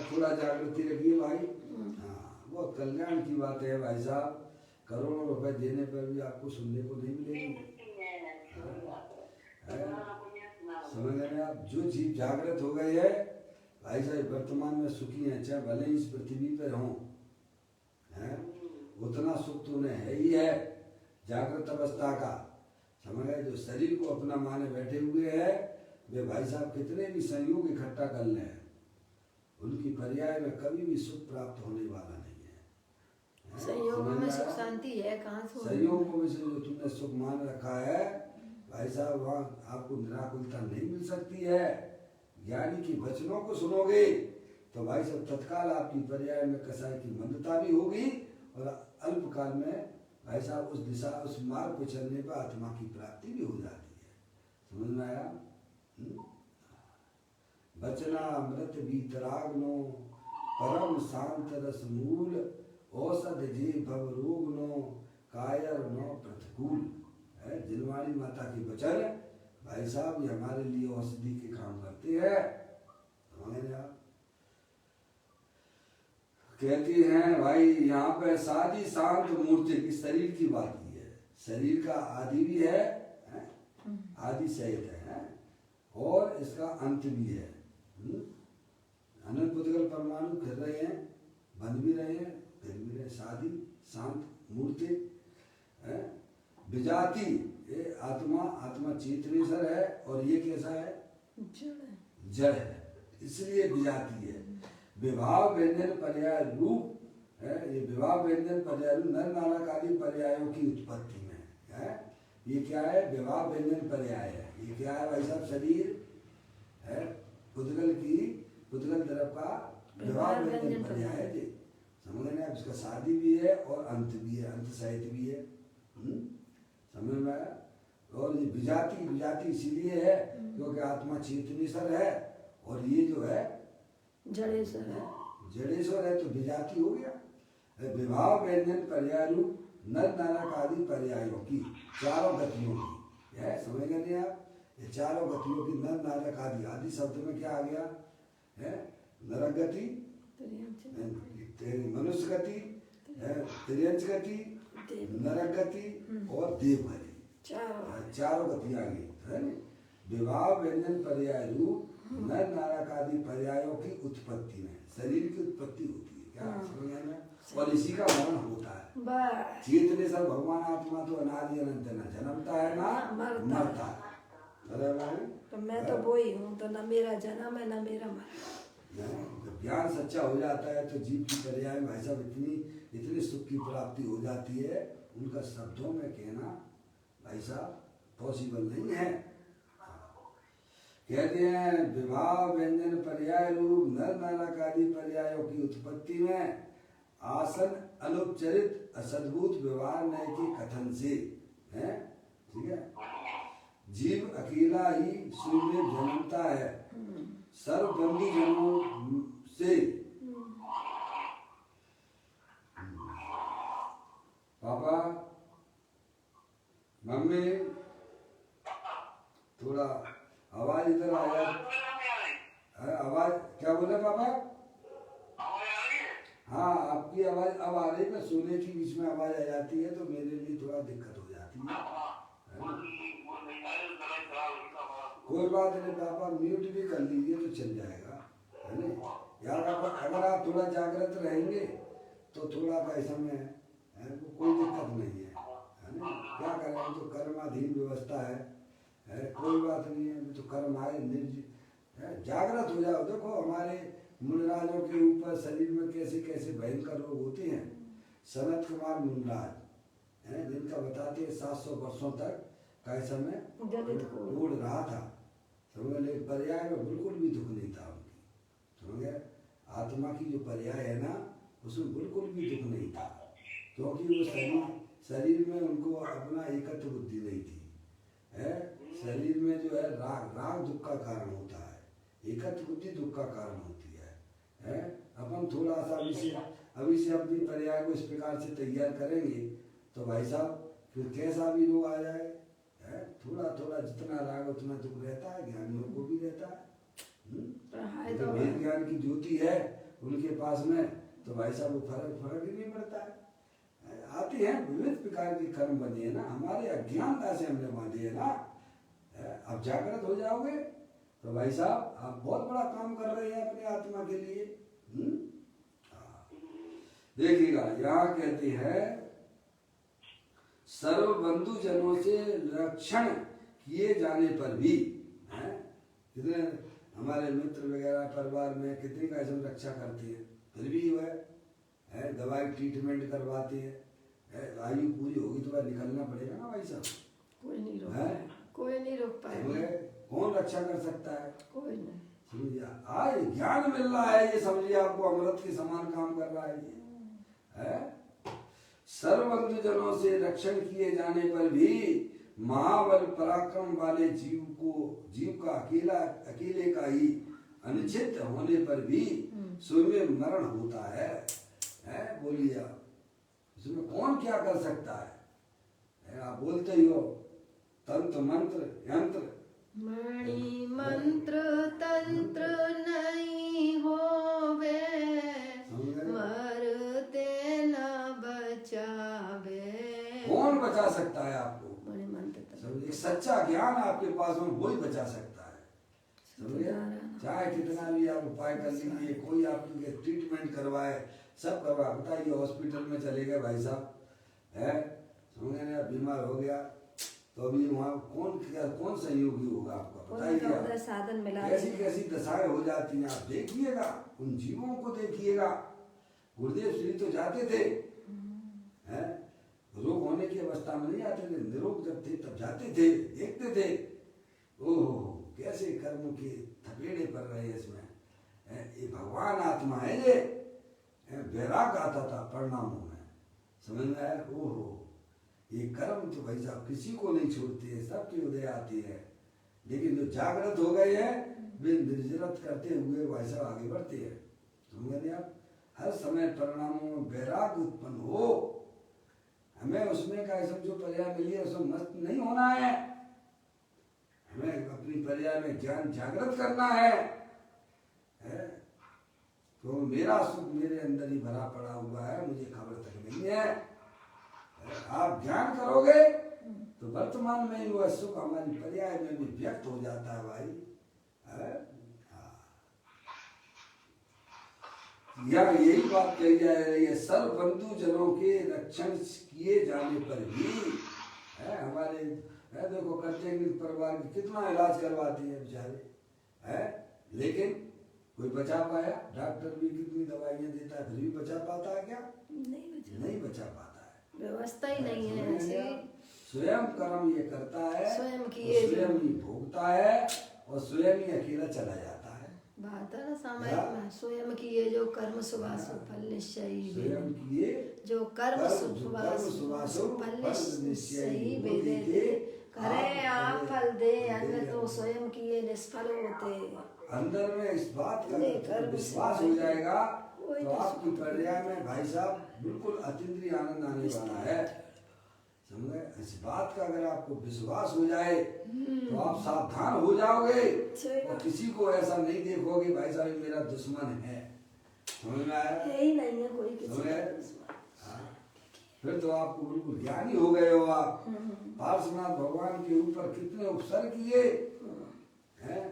थोड़ा जागृति रखिए भाई। हाँ, बहुत कल्याण की बात है भाई साहब। करोड़ों रुपए देने पर भी आपको सुनने को नहीं मिलेगी। समझ रहे आप? जो जीव जागृत हो गए है भाई साहब, वर्तमान में सुखी हैं, चाहे भले इस पृथ्वी पर हों, उतना सुख तो उन्हें है ही है जागृत अवस्था का। समझ गए? जो शरीर को अपना माने बैठे हुए है, वे भाई साहब कितने भी संयोग इकट्ठा कर लें, उनकी पर्याय में कभी भी सुख प्राप्त होने वाला नहीं है। संयोगों में सुख शांति है कहाँ से? संयोगों में से जो तुमने सुख मान रखा है भाई साहब, वहाँ आपको निराकुलता नहीं मिल सकती है। ज्ञानी की वचनों को सुनोगे तो भाई साहब तत्काल आपकी पर्याय में कसाई की मंदता भी होगी और अल्पकाल में भाई साहब उस दिशा उस मार्ग पर चलने पर आत्मा की प्राप्ति भी हो जाती है। समझ में आया? बचना अमृत बीतरागनो परम शांत रस मूल औषध जी भव रोग नो कायर नो प्रतिकूल है। जिलवाणी माता के वचन भाई साहब ये हमारे लिए औषधि के काम करते हैं। समझे आप? कहती हैं भाई यहाँ पे सादी शांत मूर्ति की शरीर की बात की है। शरीर का आदि भी है, आदि सहित है और इसका अंत भी है। अनंत पुद्गल परमाणु फिर रहे हैं, बंद भी रहे हैं, फिर भी रहे। सादी शांत मूर्ति है। विजाति ये आत्मा चेतनेश्वर है और ये कैसा है? जड़ है, इसलिए विजाति है। विवाह व्यंजन पर्याय रूप है। ये विवाह व्यंजन पर्याय रूप नर नारक आदि पर्यायों की उत्पत्ति में है। ये क्या है? विवाह व्यंजन पर्याय है। ये क्या है भाई साहब? शरीर है, पुद्गल तरफ का विवाह व्यंजन पर्याय है जी। समझ रहे हैं? इसका शादी भी है और अंत भी है, अंत सहित भी है। समझ में आया? और ये विजाति इसीलिए है क्योंकि आत्मा चेतनेश्वर है और ये जो है जड़ेश्वर है, तो विजाति हो गया। विवाह व्यंजन पर्याय रूप नर नारक आदि पर्यायों की चारों गतियों की है। समझ गए आप? ये चारों गतियों की नर नारक आदि, आदि शब्द में क्या आ गया है? नरक गति, मनुष्य गति, तिर्यंच गति, नरक गति और देव गति, चारों गति आ गई है। विवाह व्यंजन पर्याय रूप नर नारक आदि पर्यायों की उत्पत्ति में शरीर की उत्पत्ति होती है। क्या समझ में? और इसी का मरण होता है। चेतनेश्वर भगवान आत्मा तो अनादि अनंत न जन्मता है ना मरता है। तो मैं तो वो ही हूँ, तो न मेरा जन्म है न मेरा मरण। जब ज्ञान सच्चा हो जाता है तो जीव की पर्याय भाई साहब इतनी सुख की प्राप्ति हो जाती है, उनका शब्दों में कहना भाई साहब पॉसिबल नहीं है। कहते हैं विवाह व्यंजन पर्याय रूप नर नारक आदि पर्यायों की उत्पत्ति में आसन अनुपचरित असद्भुत व्यवहार नय के कथन से है। ठीक है? जीव अकेला ही शून्य जन्मता है, सर्वबंदी जनों से। पापा मम्मी थोड़ा आवाज इधर आया। आवाज क्या बोले पापा? हाँ आपकी आवाज अब आ रही है, सोने की बीच में आवाज आ जाती है तो मेरे लिए थोड़ा दिक्कत हो जाती है ना? कोई बात नहीं पापा, म्यूट भी कर लीजिए तो चल जाएगा, है ना? यार अगर आप थोड़ा जागृत रहेंगे तो थोड़ा पैसा में है तो कोई दिक्कत नहीं है ना? क्या करें, तो कर्माधीन व्यवस्था है, कोई बात नहीं है, तो कर्म आए जागृत हो जाओ। देखो हमारे मुनराजों के ऊपर शरीर में कैसे कैसे भयंकर रोग होते हैं। सनत कुमार मुनराज हैं, जिनका बताते हैं 700 वर्षों तक कैसा में उड़ रहा था, समझ ले, पर्याय में बिल्कुल भी दुख नहीं था उनकी, समझे? आत्मा की जो पर्याय है ना, उसमें बिल्कुल भी दुख नहीं था, क्योंकि वो शरीर में उनको अपना एकत्व बुद्धि नहीं थी, है? शरीर में जो है राग दुख का कारण होता है, एकत्व बुद्धि दुख का कारण होती है? अपन थोड़ा सा अभी से अपनी पर्याय को इस प्रकार से तैयार करेंगे तो भाई साहब फिर कैसा भी रोग आ जाए, थोड़ा थोड़ा जितना राग उतना दुख रहता है, ज्ञानियों को भी रहता है। तो वेद ज्ञान की ज्योति है उनके पास में, तो भाई साहब वो फर्क ही नहीं पड़ता है। आती है विविध प्रकार के कर्म बने हैं ना, हमारे अज्ञानता से हमने बांधे है ना। अब जागृत हो जाओगे तो भाई साहब आप बहुत बड़ा काम कर रहे हैं अपनी आत्मा के लिए। देखिएगा यहाँ कहते हैं सर्व बंधु जनों से रक्षण किए जाने पर भी, कितने हमारे मित्र वगैरह परिवार में कितनी का हम रक्षा करते हैं, फिर भी है दवाई ट्रीटमेंट करवाते हैं, आयु पूरी होगी तो निकलना पड़ेगा ना भाई साहब। कोई नहीं रोक पाएगा। कौन रक्षा कर सकता है? कोई नहीं। समझिए आज ज्ञान मिल रहा है, ये समझिए आपको अमृत के समान काम कर रहा है ये, है? सर्वबंधु जनों से रक्षण किए जाने पर भी महाबल पराक्रम वाले जीव का अकेले का ही अनिश्चित होने पर भी स्वयं मरण होता है? बोलिए आप, इसमें कौन क्या कर सकता है? आप बोलते ही हो तंत्र मंत्र यंत्र, मणि मंत्र तंत्र नहीं होवे, मरते न बचावे। कौन बचा सकता है आपको? मणि मंत्र एक सच्चा ज्ञान आपके पास में वही बचा सकता है, समझे? चाहे कितना भी आप उपाय कर लीजिए, कोई आपकी ट्रीटमेंट करवाए, सब करवा, बताइए हॉस्पिटल में चले गए भाई साहब, है समझे, बीमार हो गया तो अभी वहाँ कौन सहयोगी होगा आपका, बताइए? साधन मिला, कैसी कैसी दशाएं हो जाती हैं, आप देखिएगा, उन जीवों को देखिएगा। गुरुदेव श्री तो जाते थे, हैं, रोग होने की अवस्था में नहीं आते थे, निरोग जब थे तब जाते थे, देखते थे, ओहो कैसे कर्म के थपेड़े पड़ रहे हैं इसमें, ये भगवान आत्मा है, ये वैराग आता था परिणामों में, समझ में आया? ओहो ये कर्म तो भाई साहब किसी को नहीं छोड़ते हैं, सबके उदय आती है, लेकिन जो जागृत हो गए हैं वे निर्जरत करते हुए भाई साहब आगे बढ़ते हैं। समझे आप? हर समय परिणामों में वैराग उत्पन्न हो, हमें उसमें का जो पर्याय मिली है उसमें मस्त नहीं होना है, हमें अपनी पर्याय में ज्ञान जागृत करना है? तो मेरा सुख मेरे अंदर ही भरा पड़ा हुआ है, मुझे खबर तक नहीं है। आप ज्ञान करोगे तो वर्तमान में वो सुख हमारी पर्याय में भी व्यक्त हो जाता है भाई, या यही बात कही जा रही है, सर्व बंधु जनों के रक्षण किए जाने पर भी, हमारे देखो करते परिवार की कितना इलाज करवाती है बेचारे, लेकिन कोई बचा पाया? डॉक्टर भी कितनी दवाइयाँ देता है, फिर भी बचा पाता है क्या? नहीं बचा पाता है, व्यवस्था ही नहीं है ऐसी। स्वयं कर्म ये करता है, स्वयं ही भोगता है और स्वयं ही अकेला चला जाता है। बात है ना सामायिक में, स्वयं किए जो कर्म सुभासु फल निश्चयी, स्वयं किए जो कर्म सुभासु फल निश्चयी वेदे, करे आप फल दे, अन्य तो स्वयं किए निष्फल होते। अंदर में इस बात का विश्वास हो जाएगा तो आपकी पर्याय में भाई साहब बिल्कुल अतीन्द्रिय आनंद आने वाला है, समझे? इस बात का अगर आपको विश्वास हो जाए तो आप सावधान हो जाओगे और किसी को ऐसा नहीं देखोगे भाई साहब मेरा दुश्मन है, समझ में आया? यही नहीं है कोई किसी समझ का आया? दुश्मन। हाँ। फिर तो आपको बिल्कुल ज्ञानी हो गए हो आप। पार्श्वनाथ भगवान के ऊपर कितने उपसर्ग किए हैं,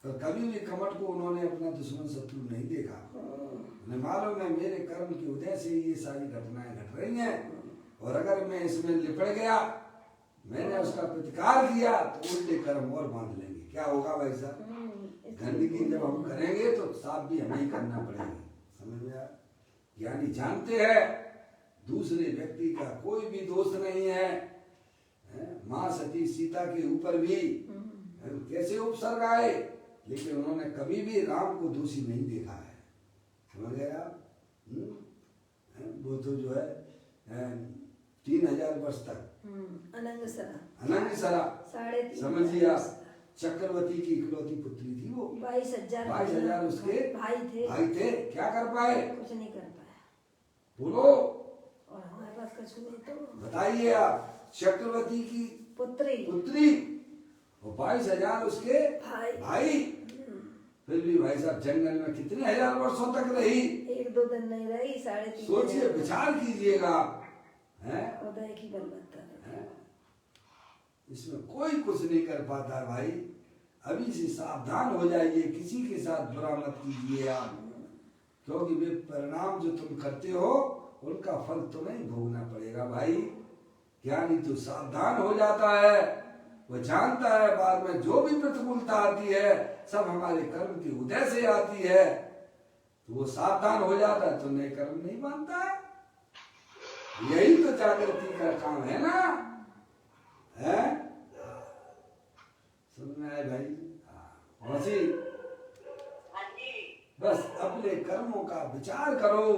तो कभी भी कमट को उन्होंने अपना दुश्मन शत्रु नहीं देखा। उन्हें मालूम है मेरे कर्म के उदय से ये सारी घटनाएं घट रही हैं, और अगर मैं इसमें लिपट गया, मैंने उसका प्रतिकार किया, तो उल्टे कर्म और बांध लेंगे। क्या होगा भाई साहब? गंदगी जब हम करेंगे तो साफ भी हमें ही करना पड़ेगा। समझ में आया? ज्ञानी जानते हैं दूसरे व्यक्ति का कोई भी दोष नहीं है। माँ सती सीता के ऊपर भी कैसे उपसर्ग आए, लेकिन उन्होंने कभी भी राम को दोषी नहीं देखा है। समझ गए आप? वो तो जो है 3000 वर्ष तक अनंग सरा 3.5 समझिए आप, चक्रवर्ती की इकलौती पुत्री थी वो। 22,000 उसके भाई थे। क्या कर पाए? कुछ नहीं कर पाया। बोलो, और हमारे पास कुछ नहीं तो बताइए आप। चक्रवर्ती की पुत्री और 22,000 उसके भाई। फिर भी भाई साहब जंगल में कितने हजार वर्षों तक रही? 1-2 दिन नहीं रही, 3.5 सोचिए, विचार कीजिएगा। हैं? उदय की बलवत्ता है। इसमें कोई कुछ नहीं कर पाता भाई। अभी से सावधान हो जाइए, किसी के साथ बुरा मत कीजिए आप, क्योंकि वे परिणाम जो तुम करते हो उनका फल तुम्हें भोगना पड़ेगा भाई। ज्ञानी तो सावधान हो जाता है, वो जानता है बाद में जो भी प्रतिकूलता आती है सब हमारे कर्म के उदय से आती है, तो वो सावधान हो जाता है तो नए कर्म नहीं बांधता है। यही तो जागृति का काम है ना, है? समझ में आए भाई? मौसी, बस अपने कर्मों का विचार करो।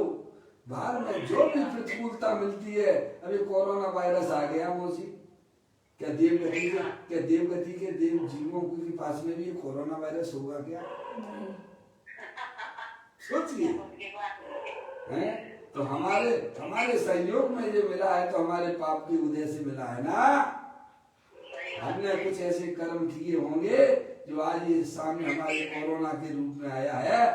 बाद में जो भी प्रतिकूलता मिलती है, अभी कोरोना वायरस आ गया मौसी, क्या देवगति के देव जीवों के पास में भी ये कोरोना वायरस होगा क्या? सोचिए, हैं? तो हमारे सहयोग में ये मिला है, तो हमारे पाप के उदय से मिला है ना। हमने कुछ ऐसे कर्म किए होंगे जो आज ये सामने हमारे कोरोना के रूप में आया है,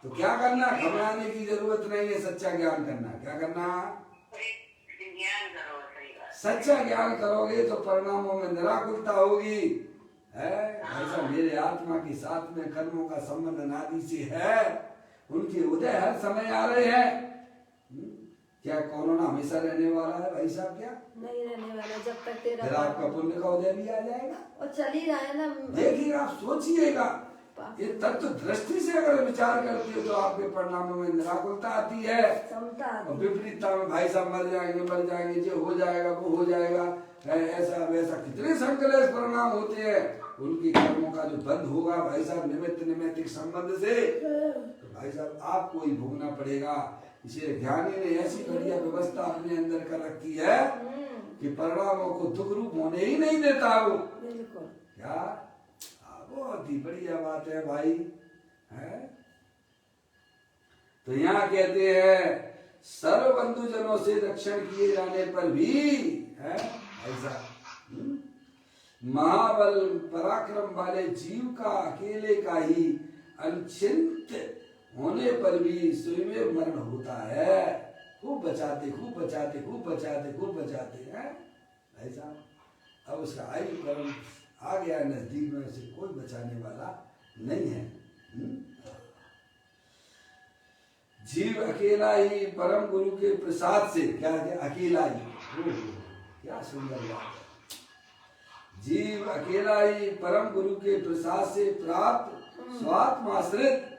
तो क्या करना? घबराने की जरूरत नहीं है, सच्चा ज्ञान करना। क्या करना? सच्चा ज्ञान करोगे तो परिणामों में निराकुलता होगी। ऐसा मेरे आत्मा के साथ में कर्मों का संबंध अनादि से है, उनके उदय हर समय आ रहे हैं। क्या कोरोना हमेशा रहने वाला है भाई साहब? क्या नहीं रहने वाला, जब तक तेरा फिर आपका पुण्य का उदय भी आ जाएगा और चल ही रहा है ना। देखिए, आप सोचिएगा, ये तत्व दृष्टि से अगर विचार करते हो तो आपके परिणामों में निराकुलता आती है, और विपरीतता में भाई साहब मर जाएंगे, जो हो जाएगा वो हो जाएगा, ऐसा वैसा कितने संकलेश परिणाम होते हैं। उनके कर्मों का जो बंद होगा भाई साहब निमित्तिक संबंध से, तो भाई साहब आपको ही भोगना पड़ेगा। इसलिए ज्ञानी ने ऐसी बढ़िया व्यवस्था अपने अंदर कर रखी है कि परिणामों को दुख रूप होने ही नहीं देता वो। क्या बहुत ही बढ़िया बात है भाई, है? तो यहाँ कहते हैं सर्व बंधुजनों से रक्षण किए जाने पर भी, है ऐसा, महाबल पराक्रम वाले जीव का अकेले का ही अनिश्चित होने पर भी स्वयं मरण होता है। खूब बचाते हैं ऐसा। अब उसका आयु कर्म आ गया नजदीक में, से कोई बचाने वाला नहीं है। जीव अकेला ही परम गुरु के प्रसाद से, क्या अकेला ही, क्या सुंदर बात है। जीव अकेला ही परम गुरु के प्रसाद से प्राप्त स्वात्माश्रित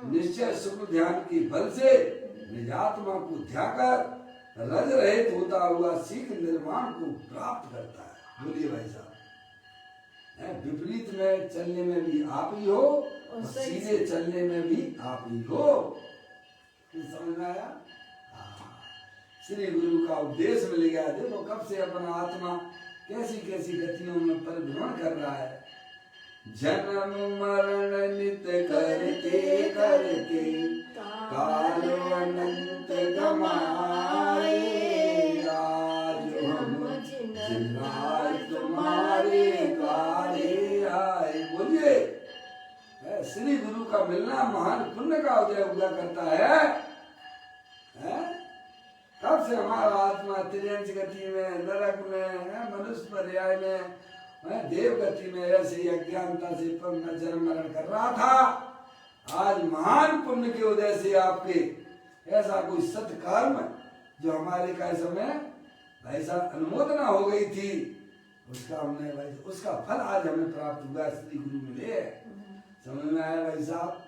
निश्चय सुख ध्यान के बल से निजात्मा को ध्याकर रज रहित होता हुआ सीख निर्माण को प्राप्त करता है। बोलिए भाई साहब, विपरीत में चलने में भी आप ही हो और सीधे चलने में भी आप ही हो। समझ में आया? श्री गुरु का उपदेश मिल गया। देखो कब से अपना आत्मा कैसी कैसी गतियों में परिभ्रमण कर रहा है। जन्म मरण नित करते करते काल अनंत गमाए, आज हम जिन्नाय तुम्हारे काले आए। बोलिए, श्री गुरु का मिलना महान पुण्य का उदय हुआ करता है? तब से हमारा आत्मा तिर्यंच गति में, नरक में, मनुष्य पर्याय में, देव गति में ऐसे ही अज्ञानता से जन्म मरण कर रहा था। आज महान पुण्य के उदय से आपके ऐसा कोई सत्कर्म जो हमारे का समय ऐसा अनुमोदना हो गई थी, उसका हमने भाई उसका फल आज हमें प्राप्त हुआ, श्री गुरु मिले। समझ में आया भाई साहब?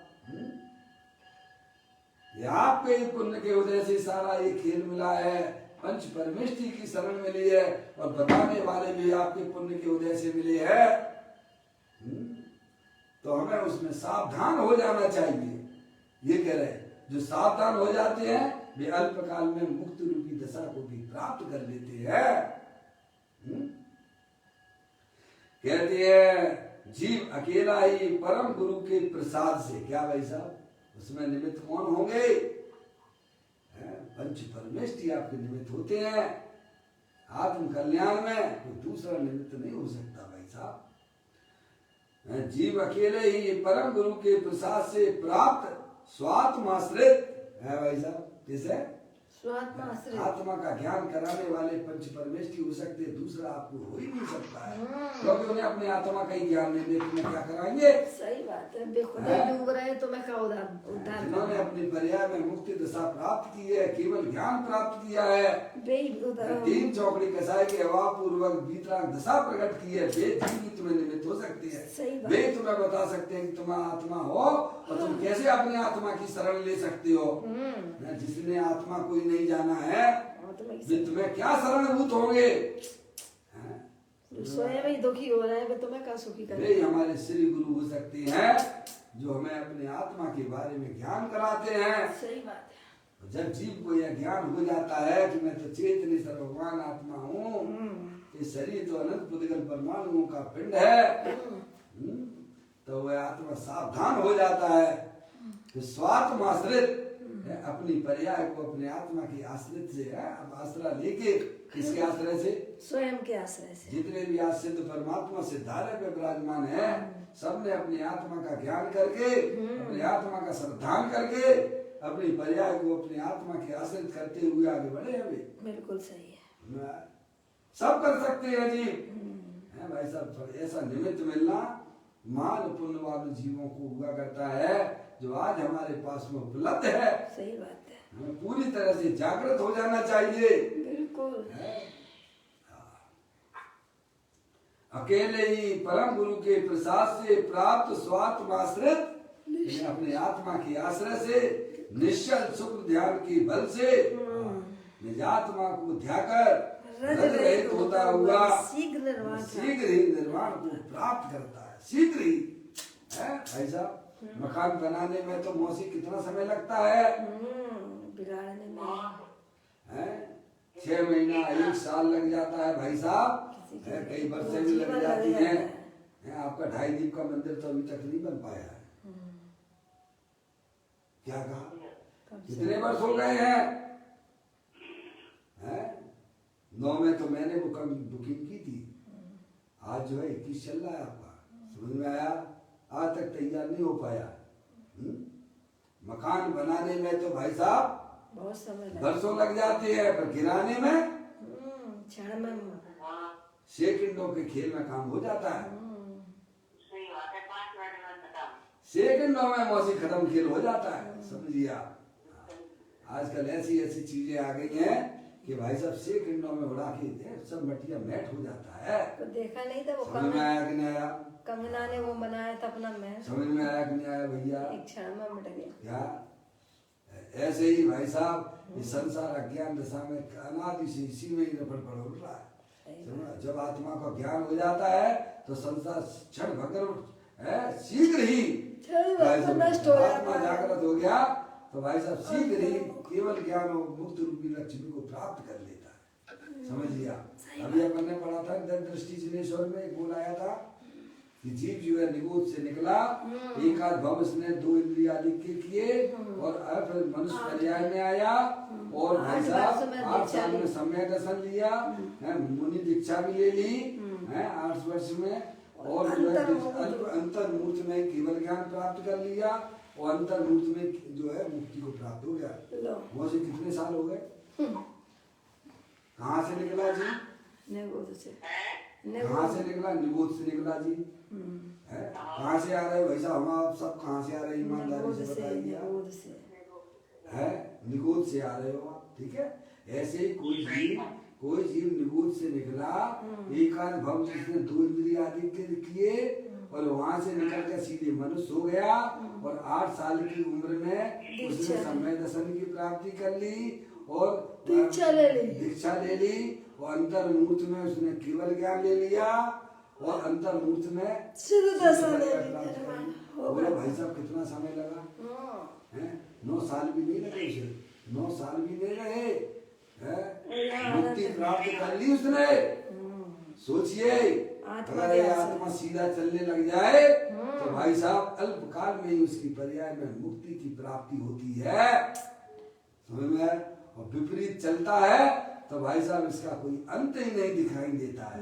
ये आपके पुण्य के उदय से सारा ये खेल मिला है, पंच परमेष्टि की शरण मिली है, और बताने वाले भी आपके पुण्य के उदय से मिले हैं। तो हमें उसमें सावधान हो जाना चाहिए। ये कह रहे जो सावधान हो जाते हैं वे अल्पकाल में मुक्त रूपी दशा को भी प्राप्त कर लेते हैं। कहते हैं जीव अकेला ही परम गुरु के प्रसाद से, क्या भाई साहब, उसमें निमित्त कौन होंगे? पंच परमेष्टि आपके निमित्त होते हैं। आत्म कल्याण में कोई दूसरा निमित्त नहीं हो सकता भाई साहब। जीव अकेले ही परम गुरु के प्रसाद से प्राप्त स्वात्माश्रित है भाई साहब। किसे? स्वात्माश्रित। आत्मा का ज्ञान कराने वाले पंच परमेष्टि हो सकते, दूसरा आपको हो ही नहीं सकता है, क्योंकि उन्हें अपने आत्मा का ही ज्ञान नहीं देते, तुम्हें क्या कराएंगे? सही बात है, बेखुदा डूब रहे तो मैं क्या उद्धार। जिन्होंने अपनी पर्याय में मुक्ति दशा प्राप्त की है, केवल ज्ञान प्राप्त किया है, तीन चौकड़ी कसाई के हवा पूर्वक बीतराग दशा प्रकट की है, वे भी तुम्हें निमित्त हो सकती है। वे तुम्हें बता सकते हैं कि तुम आत्मा हो और तुम कैसे अपने आत्मा की शरण ले सकते हो। जिसने आत्मा कोई नहीं जाना है वे तुम्हें क्या शरणभूत होंगे? स्वयं ही दुखी हो रहे हैं, तुम्हें क्या सुखी करें? वे हमारे श्री गुरु हो सकते हैं जो हमें अपने आत्मा के बारे में ज्ञान कराते हैं। सही बात है। जब जीव को यह ज्ञान हो जाता है कि मैं तो चेतन सर्वमान आत्मा हूँ, ये शरीर तो अनंत पुद्गल परमाणुओं का पिंड है, तो वह आत्मा सावधान हो जाता है कि स्वात्माश्रित अपनी पर्याय को अपने आत्मा के आश्रित से अब आश्रय लेके, किसके आश्रय से? स्वयं के आश्रय से। जितने भी आज सिद्ध परमात्मा सिद्धालय पे विराजमान है, सबने अपनी आत्मा का ज्ञान करके, अपनी आत्मा का श्रद्धान करके, अपनी पर्याय को अपनी आत्मा के आश्रित करते हुए आगे बढ़े हैं। बिल्कुल सही है, सब कर सकते हैं जी। है भाई साहब, ऐसा निमित्त मिलना महान पुण्यवान जीवों को हुआ करता है, जो आज हमारे पास में उपलब्ध है। सही बात है, हमें पूरी तरह से जागृत हो जाना चाहिए। बिल्कुल। अकेले ही परम गुरु के प्रसाद से प्राप्त स्वात्माश्रित, अपने आत्मा के आश्रय से निश्चल सुख ध्यान के बल से निज आत्मा को ध्याकर रज रहित होता हुआ शीघ्र ही निर्वाण को प्राप्त करता है। शीघ्र ही है भाई साहब। मकान बनाने में तो मौसी कितना समय लगता है? बिगाड़ने में 6 महीना 1 साल लग जाता है भाई साहब, कई वर्षें भी लग जाती हैं। आपका 2.5 दीप का मंदिर तो अभी तक नहीं बन पाया है। क्या कहा? कितने वर्ष हो गए हैं? 9 में तो मैंने बुकिंग की थी, आज जो है 21 चल रहा है आपका। समझ में आया? आज तक तैयार नहीं हो पाया। मकान बनाने में तो भाई साहब बहुत समय वर्षों लग जाते हैं, पर गिराने में क्षण में, सेकंडों के खेल में काम हो जाता है। सेकंडों में मौसी खत्म खेल हो जाता है। समझिए आप, आजकल ऐसी ऐसी चीजें आ गई हैं कि भाई साहब सेकंडों में उड़ा के सब मटिया मैट हो जाता है। तो देखा नहीं था वो समझ में आया कि नहीं आया? कंगना ने वो बनाया था अपना महल, समझ में आया कि नहीं आया भैया? एक क्षण में मिट गया। क्या ऐसे ही भाई साहब ये संसार अज्ञान दशा में अनादि से इसी में ही रफड़ पड़ रहा है। जब आत्मा का ज्ञान हो जाता है तो संसार क्षण भंगर शीघ्र ही नष्ट हो जाता आत्मा है। जागृत हो गया तो भाई साहब शीघ्र ही केवल ज्ञान और मुक्त रूपी लक्ष्मी को प्राप्त कर लेता है। समझ लिया? अभी अपन ने पढ़ा था दृष्टि जिनेश्वर में एक बोल आया था कि जीव जो है निगोद से निकला, एक आध भव ने 2 इंद्रिया लिख के किए और फिर मनुष्य पर्याय में आया और भाई साहब 8 साल में सम्यक दर्शन लिया, मुनि दीक्षा भी ले ली 8 वर्ष में, और अंतर मूर्त में केवल ज्ञान प्राप्त कर लिया और अंतर्मूर्त में जो है मुक्ति को प्राप्त हो गया। लो वहाँ से कितने साल हो गए? कहाँ से निकला जी? निगोद से कहाँ से निकला? निगोद से निकला जी। है कहाँ से आ रहे हो भाई साहब? हम आप सब कहाँ से आ रहे हैं? ईमानदारी से बताइए आप। निगोद से है निगोद से आ रहे हो आप, ठीक है। ऐसे ही कोई जीव निगोद से निकला, एकांत भव जिसने 2 इंद्रिय आदि के किए और वहां से निकल कर सीधे मनुष्य हो गया और 8 साल की उम्र में उसने समय दर्शन की प्राप्ति कर ली और दीक्षा ले ली और अंतर्मूर्त में उसने केवल ज्ञान ले लिया और अंतर्मूर्त में सिद्ध दशा ले बोलो भाई साहब कितना समय लगा? है 9 साल भी नहीं लगे उसे, 9 साल भी नहीं रहे, मुक्ति प्राप्त कर ली उसने। सोचिए अगर ये आत्मा सीधा चलने लग जाए तो भाई साहब अल्पकाल में ही उसकी पर्याय में मुक्ति की प्राप्ति होती है, समझ में? और विपरीत चलता है तो भाई साहब इसका कोई अंत ही नहीं दिखाई देता है।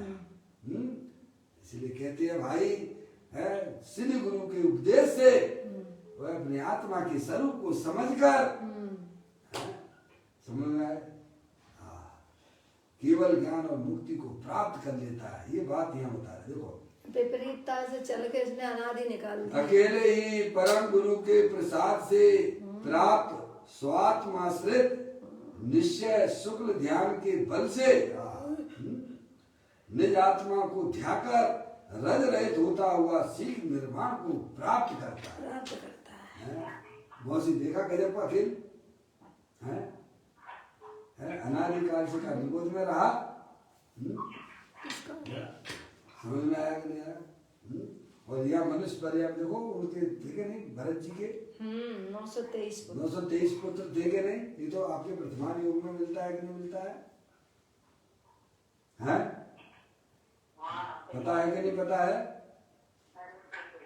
इसलिए कहते हैं भाई है श्री गुरु के उपदेश से वह अपने आत्मा के स्वरूप को समझकर समझ में आए केवल ज्ञान और मुक्ति को प्राप्त कर लेता है। ये बात यहाँ बता रहे देखो, विपरीतता से चल के इसने अनादि निकाल दिया। अकेले ही परम गुरु के प्रसाद से प्राप्त स्वात्माश्रित निश्चय शुक्ल ध्यान के बल से निज आत्मा को ध्याकर रज रहित होता हुआ सीख निर्माण को प्राप्त करता है। बहुत सी देखा गजब का खेल है, अनादिकाल से का निगोद में रहा। समझ में आया कि नहीं आया? और यह मनुष्य पर्याय देखो उनके देखे नहीं भरत जी के 923 पुत्र देखे नहीं? ये तो आपके वर्तमान युग में मिलता है कि नहीं मिलता है? हैं? पता है कि नहीं पता है?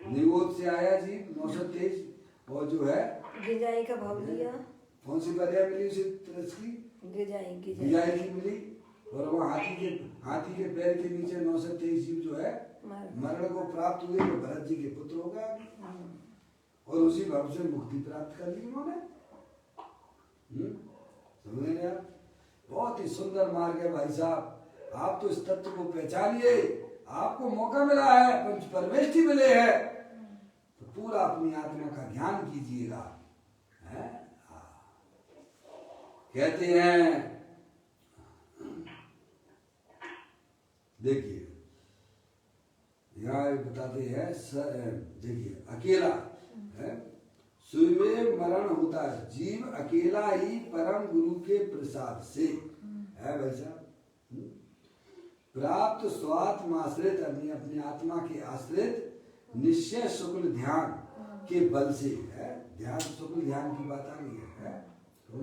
निगोद से आया जी 923 और जो है गिजाई का भाव लिया। कौन सी पर्याय मिली उसे की? गिजाई की मिली और वह हाथी के पैर के नीचे 923 जीव जो है मरण को प्राप्त हुए तो भरत जी के पुत्र हो गए और उसी भाव से मुक्ति प्राप्त कर ली उन्होंने। समझ रहे आप? बहुत ही सुंदर मार्ग है भाई साहब। आप तो इस तत्व को पहचानिए, आपको मौका मिला है, पंच परमेष्टि मिले हैं तो पूरा अपनी आत्मा का ज्ञान कीजिएगा। कहते हैं देखिए यहाँ बताते हैं देखिए अकेला है सूर्य मरण होता है जीव अकेला ही परम गुरु के प्रसाद से है भाई साहब प्राप्त स्वात्माश्रित अपनी आत्मा के आश्रित निश्चय शुक्ल ध्यान के बल से है। ध्यान शुक्ल ध्यान की बात आ गई है। तो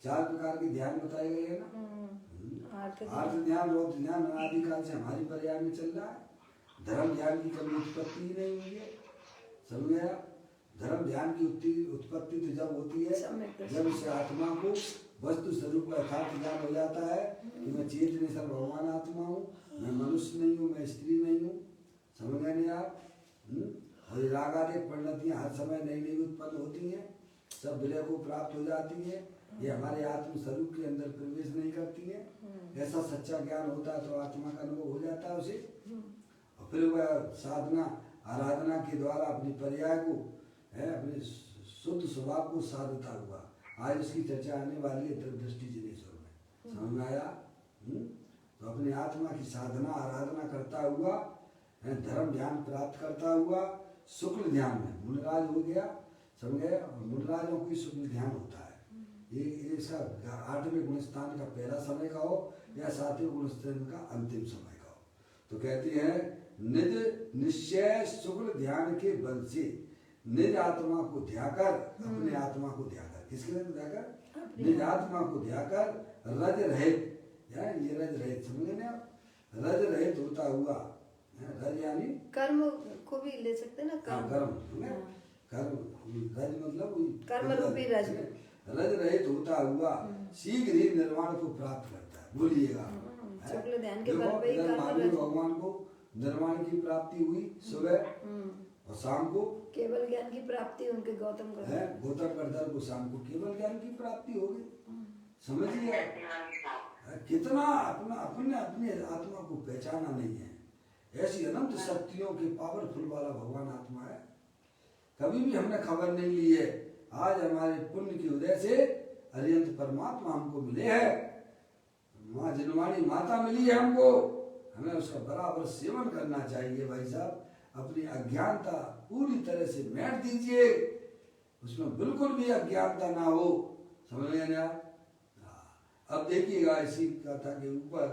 4 प्रकार के ध्यान बताए गए हैं ना। आर्थ ध्यान रौद्र ध्यान अनादिकाल से हमारी पर्याय में चल रहा है। धर्म ध्यान की कभी उत्पत्ति ही नहीं हुई है, समझ गया? धर्म ध्यान की उत्पत्ति तो जब होती है जब इस आत्मा को वस्तु स्वरूप का यथार्थ ज्ञान हो जाता है कि मैं चेतन सर भगवान आत्मा हूँ, मैं मनुष्य नहीं हूँ, मैं स्त्री नहीं हूँ। समझ गए नहीं आप? और ये राग आदि परिणतियाँ हर समय नई नई उत्पन्न होती हैं, सब विलय को प्राप्त हो जाती है। ये हमारे आत्म स्वरूप के अंदर प्रवेश नहीं करती है। ऐसा सच्चा ज्ञान होता है तो आत्मा का अनुभव हो जाता है उसे और फिर वह साधना आराधना के द्वारा अपनी पर्याय को है अपने शुद्ध स्वभाव को साधता हुआ। आज इसकी चर्चा आने वाली है दृष्टि जिनेश्वर में। समझ में आया? तो अपनी आत्मा की साधना आराधना करता हुआ धर्म ध्यान प्राप्त करता हुआ शुक्ल ध्यान में मुनराज हो गया। समझ गए? मुनराजों की शुक्ल ध्यान होता है। ये इसका 8वें गुणस्थान का पहला समय का हो या 7वें गुणस्थान का अंतिम समय का हो। तो कहते हैं निज निश्चय शुक्ल ध्यान के बल से निज आत्मा को ध्याकर अपने आत्मा को ध्याकर किसके लिए ध्याकर निज आत्मा को ध्याकर रज रहित ये रज रहित समझ लें आप? रज रहित होता हुआ रज यानी कर्म को भी ले सकते ना कर्म रज मतलब कर्म रूपी रज रहित होता हुआ शीघ्र ही निर्वाण को प्राप्त करता है। बोलिएगा शुक्ल ध्यान के बल पे ही महावीर भगवान को निर्वाण की प्राप्ति हुई सुबह और शाम को केवल ज्ञान की प्राप्ति उनके गौतम को है गौतम गढ़धर को शाम को केवल ज्ञान की प्राप्ति हो गई। समझिए आप, कितना अपना अपने अपने आत्मा को पहचाना नहीं है। ऐसी अनंत शक्तियों के पावरफुल वाला भगवान आत्मा है, कभी भी हमने खबर नहीं ली है। आज हमारे पुण्य की उदय से अरिहंत परमात्मा हमको मिले हैं, माँ जिनवाणी माता मिली है हमको, हमें उसका बराबर सेवन करना चाहिए। भाई साहब, अपनी अज्ञानता पूरी तरह से मेट दीजिए, उसमें बिल्कुल भी अज्ञानता ना हो। समझ में आया? अब देखिएगा इसी कथा के ऊपर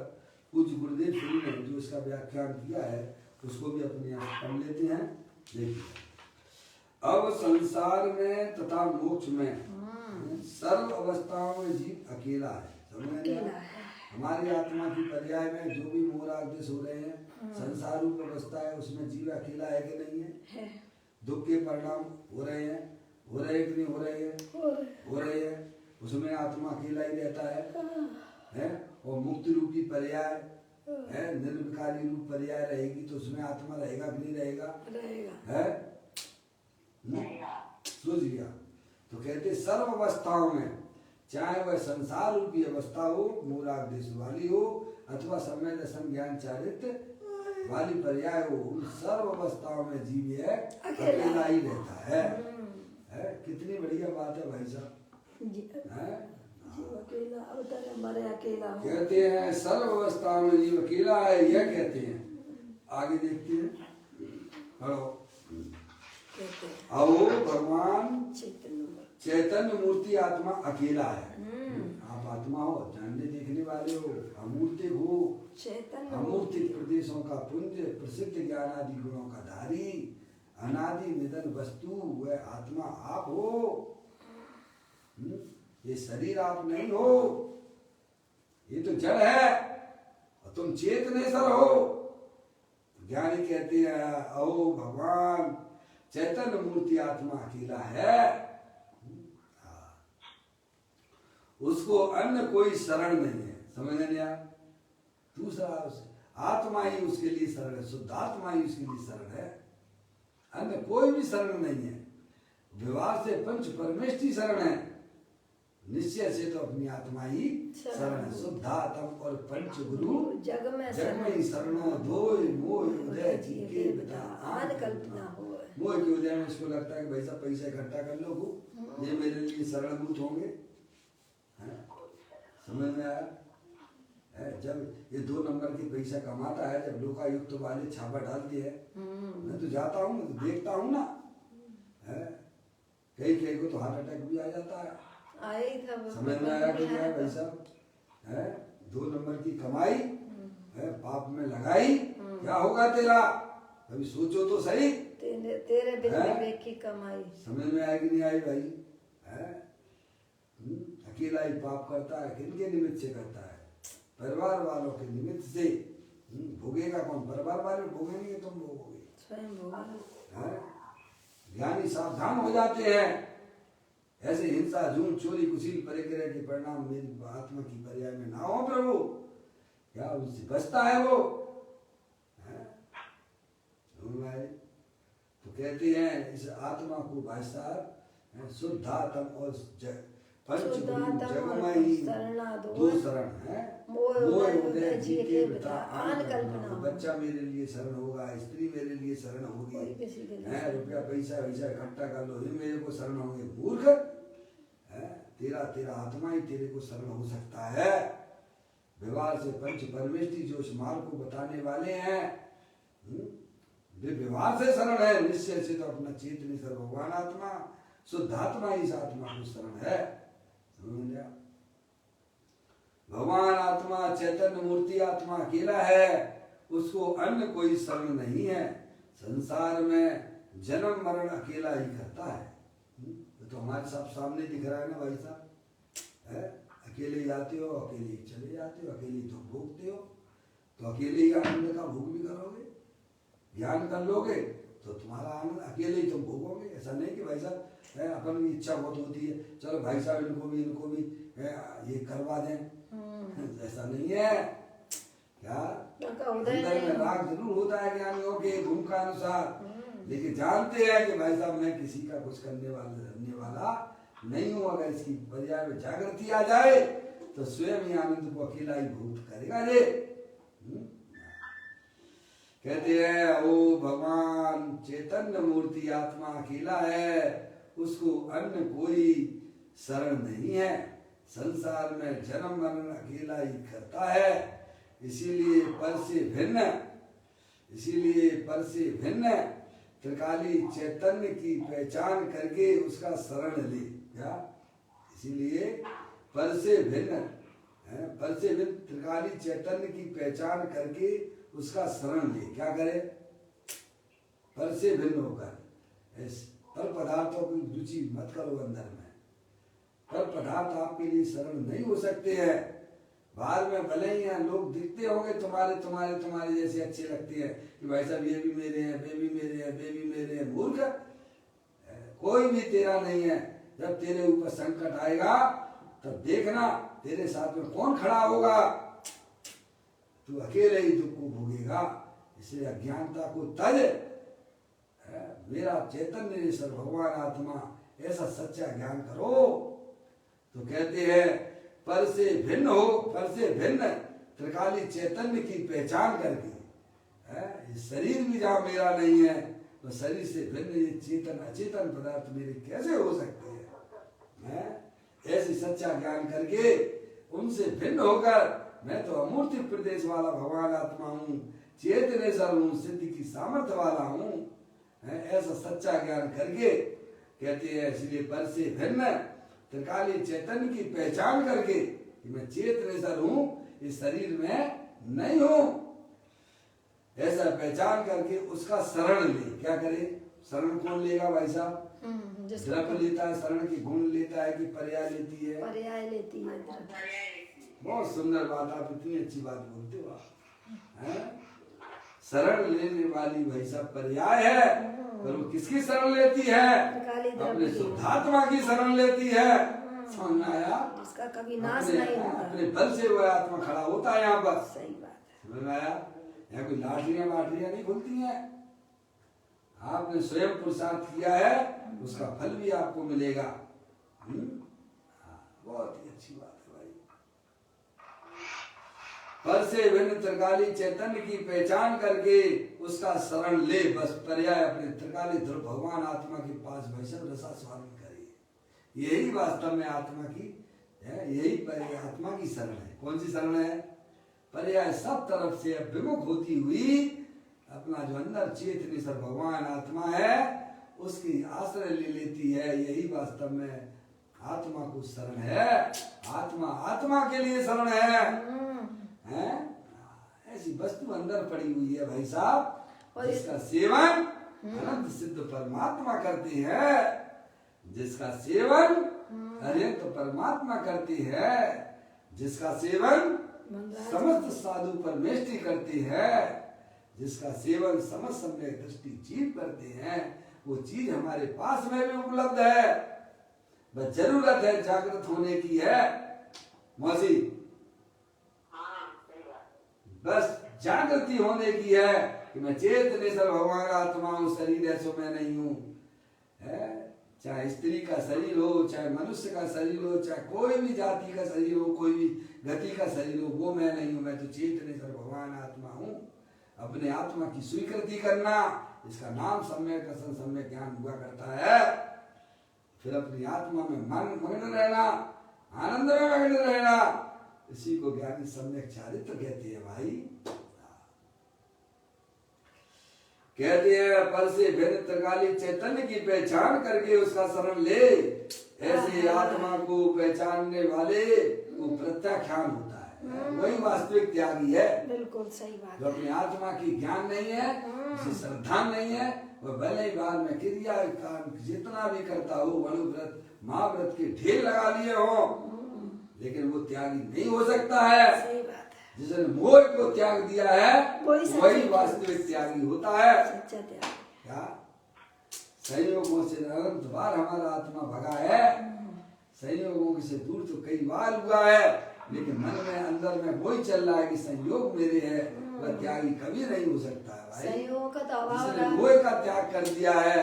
पूज्य गुरुदेव श्री ने जो इसका व्याख्यान किया है उसको भी अपने यहाँ पढ़ लेते हैं। देखिए, अब संसार में तथा मोक्ष में सर्व अवस्थाओं में जीव अकेला है। समझ में आया? हमारी आत्मा की पर्याय में जो भी मोरादेश हो रहे हैं, संसार रूप अवस्था है, उसमें जीव अकेला है कि नहीं है? दुख के परिणाम हो रहे हैं, हो रहे कि नहीं हो रहे हैं? हो रहे हैं, उसमें आत्मा अकेला ही रहता है? और मुक्ति रूपी पर्याय है, निर्विकारी रूप पर्याय रहेगी तो उसमें आत्मा रहेगा कि नहीं रहेगा? है सोच लिया। तो कहते सर्व अवस्थाओं में, चाहे वह संसार रूपी अवस्था हो, मूलादेश वाली हो, अथवा समय दर्शन ज्ञान चारित्र वाली पर्याय हो, उन सर्व अवस्थाओं में जीव है अकेला ही रहता है। कितनी बढ़िया बात है भाई साहब। अकेला अवतार हमारे अकेला हो। कहते हैं सर्व अवस्थाओं में जीव अकेला है, यह कहते हैं। आगे देखते हैं, पढ़ो। आओ भगवान चैतन्य मूर्ति आत्मा अकेला है। आप आत्मा हो, जानने देखने वाले हो, अमूर्त हो, अमूर्तिक प्रदेशों का पुंज, प्रसिद्ध ज्ञान आदि गुणों का धारी, अनादि निधन वस्तु वह आत्मा आप हो। ये शरीर आप नहीं हो, ये तो जड़ है और तुम चेतनेश्वर हो। ज्ञानी कहते हैं ओ भगवान चैतन्य मूर्ति आत्मा अकेला है, उसको अन्य कोई शरण नहीं है। समझ नहीं आया? दूसरा आत्मा ही उसके लिए शरण है, शुद्ध आत्मा ही उसके लिए शरण है, अन्य कोई भी शरण नहीं है। विवाह से पंच परमेष्टि शरण है, निश्चय से तो अपनी आत्मा ही शरण है। शुद्धात्म और पंच गुरु जग में ही शरणों धोय मोह उदय जी के बता आन कल्पना हो। मोह के उदय में इसको लगता है कि भाई साहब पैसा इकट्ठा कर लो, ये मेरे लिए शरणभूत होंगे। समझ में आया? जब ये 2 नंबर की पैसा कमाता है, जब लोकायुक्त वाले छापा डालती है, मैं तो जाता हूँ, मैं तो देखता हूँ ना, कई कई को तो हार्ट अटैक भी आ जाता है। समझ में आया कि क्या भाई साहब? 2 नंबर की कमाई पाप में लगाई, क्या होगा तेरा? कभी सोचो तो सही। तेरे बिन की कमाई। समझ में आया कि नहीं आई भाई? अकेला ही पाप करता है, किनके निमित्त से करता है? परिवार वालों के निमित्त से। भोगेगा कौन? परिवार वाले भोगेंगे, तुम भोगोगे, स्वयं भोगेगा। ज्ञानी सावधान हो जाते हैं। ऐसे हिंसा, झूठ, चोरी, कुशील, परिग्रह के परिणाम मेरी आत्मा की पर्याय में ना हो प्रभु, क्या उससे बचता है वो? तो कहते हैं इस आत्मा को भाई साहब शुद्धात्म और पंचगुरु जगमयी 2 शरण है। मोह उदय जी के बता आन कल्पना। बच्चा मेरे लिए शरण होगा, स्त्री मेरे लिए शरण होगी, रुपया पैसा वैसा इकट्ठा कर लो, ये मेरे को शरण होंगे। मूर्ख, तेरा आत्मा ही तेरे को शरण हो सकता है। व्यवहार से पंच परमेष्टि जो इस मार्ग को बताने वाले हैं, वे व्यवहार से शरण है, निश्चय से तो अपना चेतन सर भगवान आत्मा शुद्धात्मा ही इस आत्मा को शरण है। भगवान आत्मा चैतन्य मूर्ति आत्मा अकेला है, उसको अन्य कोई शरण नहीं है। संसार में जन्म मरण अकेला ही करता है। तो हमारे सामने दिख रहा है ना भाई साहब, अकेले जाते हो, अकेले चले जाते हो, अकेले दुख भोगते हो, तो अकेले ही आनंद का भोग भी करोगे। ध्यान कर लोगे तो तुम्हारा आनंद अकेले ही तुम भोगोगे। ऐसा नहीं कि भाई साहब अपन की इच्छा बहुत होती है, चलो भाई साहब इनको भी ये करवा दें, ऐसा नहीं है। क्या अंदर में राग जरूर होता है ज्ञानियों के गुण का अनुसार, लेकिन जानते हैं कि भाई साहब मैं किसी का कुछ करने वाला नहीं हूं। अगर इसकी पर्याय में जागृति आ जाए तो स्वयं ही आनंद को अकेला ही भूत करेगा रे। कहते हैं ओ भगवान चैतन्य मूर्ति आत्मा अकेला है, उसको अन्य कोई शरण नहीं है। संसार में जन्म मरण अकेला ही करता है। इसीलिए पर से भिन्न त्रिकाली चैतन्य की पहचान करके उसका शरण ले। क्या? इसीलिए पर से भिन्न त्रिकाली चैतन्य की पहचान करके उसका शरण ले। क्या करे? पर से भिन्न होकर पर पदार्थों की रुचि मत करो अंदर में। पर पदार्थ आपके लिए शरण नहीं हो सकते हैं। बाहर में भले ही यहाँ लोग दिखते होंगे तुम्हारे जैसे अच्छे लगते हैं कि भाई साहब ये भी मेरे हैं, वे भी मेरे हैं, वे भी मेरे हैं। मूर्ख, कोई भी तेरा नहीं है। जब तेरे ऊपर संकट आएगा तब देखना तेरे साथ में कौन खड़ा होगा। तू अकेले ही दुख को भोगेगा। इसलिए अज्ञानता को तज। मेरा चैतन्य सर भगवान आत्मा, ऐसा सच्चा ज्ञान करो। तो कहते हैं पर से भिन्न त्रिकाली चैतन्य की पहचान करके। इस शरीर भी जहाँ मेरा नहीं है तो शरीर से भिन्न ये चेतन अचेतन पदार्थ मेरे कैसे हो सकते हैं? ऐसी सच्चा ज्ञान करके उनसे भिन्न होकर मैं तो अमूर्ति प्रदेश वाला भगवान आत्मा हूँ, चेतनेश्वर हूँ, सिद्धि की सामर्थ्य वाला हूँ। ऐसा सच्चा ज्ञान करके कहते हैं इसलिए पर से भिन्न त्रिकाली चैतन्य की पहचान करके कि मैं चेतनेश्वर हूँ, इस शरीर में नहीं हूँ। ऐसा पहचान करके उसका शरण ले। क्या करे? शरण कौन लेगा भाई साहब? द्रव्य लेता है, शरण की गुण लेता है कि पर्याय लेती है? पर्याय लेती है। बहुत सुंदर बात, आप इतनी अच्छी बात बोलते हो आप। शरण लेने वाली भाई साहब पर्याय है। पर वो किसकी शरण लेती है? अपने शुद्धात्मा की शरण लेती है। समझ में आया? इसका कभी नाश नहीं होता। अपने बल से वह आत्मा खड़ा होता है यहाँ पर। सही बात है। समझ में आया? यहाँ कोई लाठियां नहीं खुलती हैं। आपने स्वयं पुरुषार्थ किया है, उसका फल भी आपको मिलेगा। बहुत ही अच्छी बात है भाई। पर से भिन्न त्रिकाली चैतन्य की पहचान करके उसका शरण ले। बस पर्याय अपने त्रिकाली ध्रुव भगवान आत्मा के पास वैष्णव रसा स्वामी करे। यही वास्तव में आत्मा की है, यही पर्याय आत्मा की शरण है। कौन सी शरण है? पर्याय सब तरफ से विमुख होती हुई अपना जो अंदर चेतनेश्वर भगवान आत्मा है उसकी आश्रय ले लेती है। यही वास्तव में आत्मा को शरण है। आत्मा के लिए शरण है। ऐसी वस्तु अंदर पड़ी हुई है भाई साहब, जिसका सेवन अनंत सिद्ध परमात्मा करते हैं। जिसका सेवन अनंत परमात्मा करते हैं, जिसका सेवन समस्त साधु परमेष्टि करते हैं, जिसका सेवन समस्त समय दृष्टि जीव करते हैं, वो चीज हमारे पास में भी उपलब्ध है। बस जरूरत है जागृत होने की है मौसी। बस जागृति होने की है कि मैं चेतनेश्वर भगवान आत्मा हूँ, शरीर ऐसो मैं नहीं हूँ। चाहे स्त्री का शरीर हो, चाहे मनुष्य का शरीर हो, चाहे कोई भी जाति का शरीर हो, कोई भी गति का शरीर हो, वो मैं नहीं हूँ। मैं तो चेतनेश्वर भगवान आत्मा हूँ। अपने आत्मा की स्वीकृति करना, इसका नाम सम्यक दर्शन सम्यक ज्ञान हुआ करता है। फिर अपनी आत्मा में मग्न रहना, आनंद में मग्न रहना, इसी को ज्ञानी सम्यक चारित्र कहते हैं भाई। कहते हैं पर से भिन्न त्रिकाली चैतन्य की पहचान करके उसका शरण ले। ऐसे आत्मा को पहचानने वाले को प्रत्याख्यान होता है, वही वास्तविक त्यागी है। बिल्कुल सही बात। जो अपनी आत्मा की ज्ञान नहीं है, उसे श्रद्धा नहीं है, वह भले ही बाद में क्रिया जितना भी करता हो, अनुव्रत महाव्रत के ढेर लगा लिए हो, लेकिन वो त्यागी नहीं हो सकता है। सही बात है। जिसने मोह को त्याग दिया है वही वास्तविक त्यागी होता है। सच्चा त्याग। क्या संयोगों से अनंत बार हमारा आत्मा भगा है। संयोगों से दूर तो कई बार हुआ है, लेकिन मन में अंदर में वही चल रहा है कि संयोग मेरे है। वह त्यागी कभी नहीं हो सकता है भाई। संयोग का तो अभाव जिसने रहा। मोह का त्याग कर दिया है,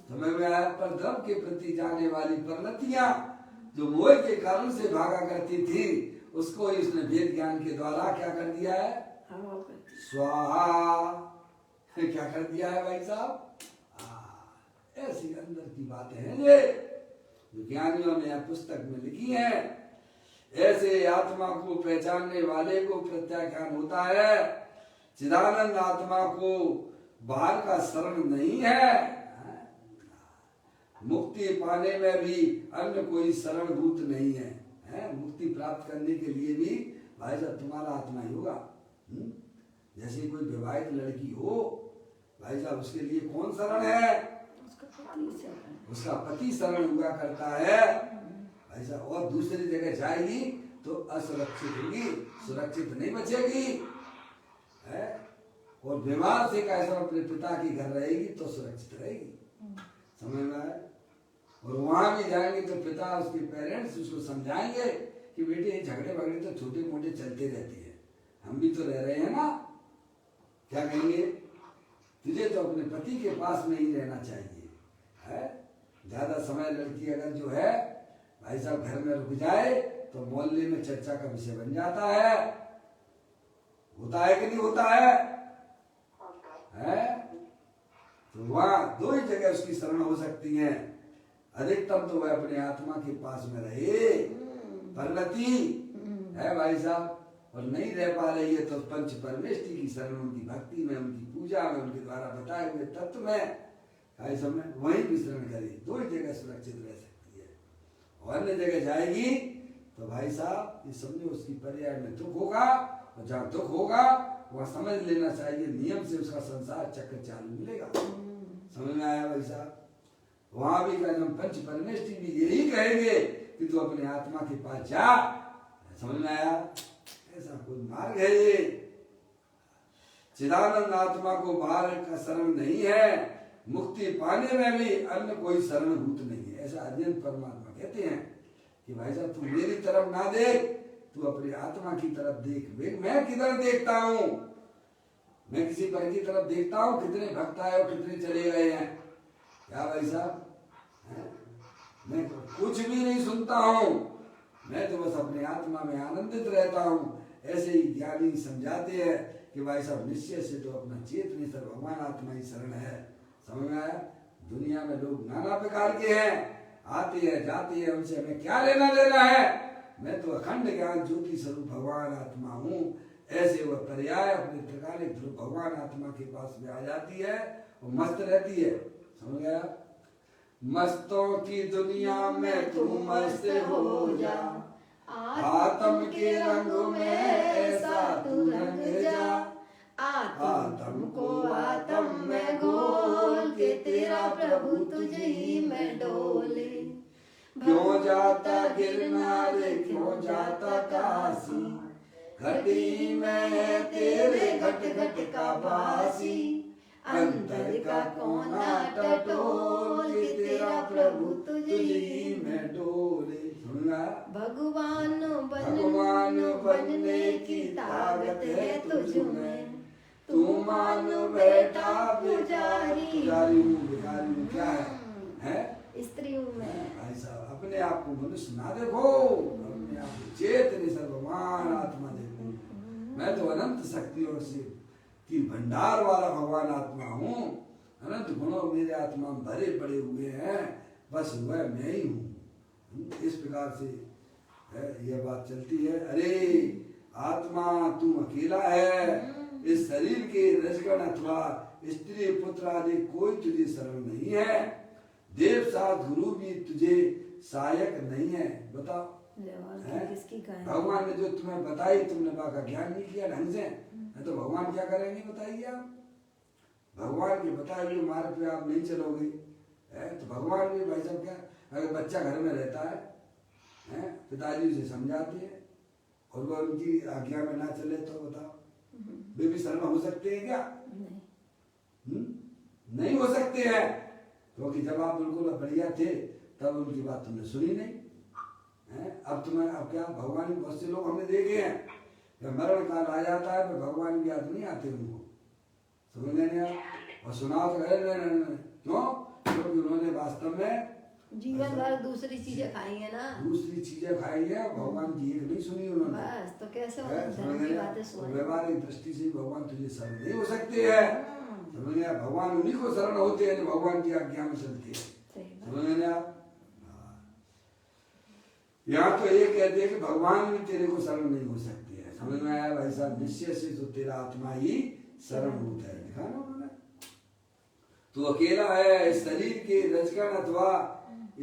समय में आया पर धर्म के प्रति जाने वाली परिणतियां जो मोह के कारण से भागा करती थी, उसको इसने वेद ज्ञान के द्वारा क्या कर दिया है? अभाव कर दिया। स्वाहा। क्या कर दिया है भाई साहब? ऐसी अंदर की बातें हैं ये जो ज्ञानियों ने पुस्तक में लिखी हैं। ऐसे आत्मा को पहचानने वाले को प्रत्याख्यान होता है। चिदानंद आत्मा को बाहर का शरण नहीं है। मुक्ति पाने में भी अन्य कोई शरणभूत नहीं है। मुक्ति प्राप्त करने के लिए भी भाई साहब तुम्हारा आत्मा ही होगा। जैसे कोई विवाहित लड़की हो भाई साहब, उसके लिए कौन शरण है? उसका पति शरण हुआ करता है भाई साहब। और दूसरी जगह जाएगी तो असुरक्षित होगी, सुरक्षित नहीं बचेगी है। और बीमार से कैसा अपने पिता की घर रहेगी तो सुरक्षित रहेगी, समझ में आया? और वहां भी जाएंगे तो पिता, उसके पेरेंट्स उसको समझाएंगे कि बेटे ये झगड़े वगड़े तो छोटे मोटे चलते रहती है, हम भी तो रह रहे हैं ना। क्या कहेंगे? तुझे तो अपने पति के पास में ही रहना चाहिए है। ज्यादा समय लड़की अगर जो है भाई साहब घर में रुक जाए तो मोहल्ले में चर्चा का विषय बन जाता है। होता है कि नहीं होता है? तो वहां दो ही जगह उसकी शरण हो सकती है। अधिकतम तो वह अपने आत्मा के पास में रहे, परिणति है भाई साहब। और नहीं रह पा रही है तो पंच परमेष्टि की शरण, उनकी भक्ति में, उनकी पूजा में, उनके द्वारा बताए हुए तत्व में भाई साहब में वहीं भी शरण करे। दो ही जगह सुरक्षित रह सकती है। और अन्य जगह जाएगी तो भाई साहब ये समझो उसकी पर्याय में दुख होगा। और जहाँ दुख होगा वहाँ समझ लेना चाहिए नियम से उसका संसार चक्र चालू मिलेगा। समझ में आया भाई साहब? वहां भी पंच परमेष्टि भी यही कहेंगे कि तू अपने आत्मा के पास जा। समझ में आया? ऐसा कोई मार्ग है ये। चिदानंद आत्मा को बाहर का शरण नहीं है। मुक्ति पाने में भी अन्य कोई शरणभूत नहीं है। ऐसा अद्वैत परमात्मा कहते हैं कि भाई साहब तू मेरी तरफ ना देख, तू अपनी आत्मा की तरफ देख। मैं किधर देखता हूँ? मैं किसी पर की तरफ देखता हूँ कितने भक्त आए और कितने चले गए हैं? क्या भाई साहब? मैं कुछ भी नहीं सुनता हूँ, मैं तो बस अपने आत्मा में आनंदित रहता हूँ। ऐसे ही ज्ञानी समझाते हैं कि भाई साहब निश्चय से तो अपना चेतन सर भगवान आत्मा ही शरण है। समझ में आया? दुनिया में लोग नाना प्रकार के हैं, आते हैं जाते हैं, उनसे हमें क्या लेना देना है? मैं तो अखंड ज्ञान ज्योति स्वरूप भगवान आत्मा हूँ। ऐसे वह पर्याय अपने त्रिकालिक ध्रुव भगवान आत्मा के पास में आ जाती है और मस्त रहती है। समझ गया? मस्तों की दुनिया में तू मस्त हो जा, आत्म के रंग में ऐसा तू रंग जा। आत्म को आत्म में घोल के तेरा प्रभु तुझे ही में डोले। क्यों जाता गिरनार, क्यों जाता काशी, घटी में तेरे घट घट का बासी। अंतर का कोना टटोल के तेरा प्रभु तुझे ही में डोले। भगवान बनने की ताकत है तुझ में, तू मान बेटा पुजारी। पुजारी क्या है? स्त्री में। भाई साहब अपने आप को मनुष्य ना देखो, अपने आप को चेतन सर्वमान आत्मा देखो। मैं तो अनंत शक्तियों से की भंडार वाला भगवान आत्मा हूँ। अनंत गुणों मेरे आत्मा में भरे पड़े हुए हैं, बस वह मैं ही हूँ। इस प्रकार से यह बात चलती है। अरे आत्मा तू अकेला है, इस शरीर के रजगण अथवा स्त्री पुत्र आदि कोई तुझे शरण नहीं है। देव साथ गुरु भी तुझे सहायक नहीं है। बताओ भगवान ने जो तुम्हें बताई, तुमने बाका ज्ञान नहीं किया ढंग से, तो भगवान क्या करेंगे बताइए आप? भगवान के बताए हुए मार्ग पे आप नहीं चलोगे तो भगवान भी भाई साहब क्या, अगर बच्चा घर में रहता है पिताजी उसे समझाते हैं और वो उनकी आज्ञा में ना चले तो बताओ वे भी शरण हो सकते हैं क्या? नहीं हो सकते हैं, क्योंकि जब आप बिल्कुल बढ़िया थे तब उनकी बात तुमने सुनी नहीं है। अब क्या भगवान बहुत से लोग हमने देखे हैं, जब मरण काल आ जाता है तो भगवान की याद नहीं आते उनको। समझ लेने आप और सुना तो गए नहीं। क्यों? क्योंकि उन्होंने वास्तव में जीवन भर दूसरी चीजें खाई है ना, दूसरी चीजें खाई है, भगवान की एक नहीं सुनी उन्होंने। बस तो कैसे है, उन्होंने समझ धर्म की गया? बातें तो सुनाई। व्यवहारिक दृष्टि से भगवान तुझे शरण नहीं हो सकते है। समझ गया? भगवान उन्हीं को शरण होते हैं जो भगवान की आज्ञा में चलते हैं। सही बात। समझ गए आप? यहाँ तो ये कहते हैं कि भगवान भी तेरे को शरण नहीं हो सकते हैं। समझ में आया भाई साहब? निश्चय से तो तेरा आत्मा ही शरण होता है। देखा ना उन्होंने? तू अकेला है, इस शरीर के रजकण अथवा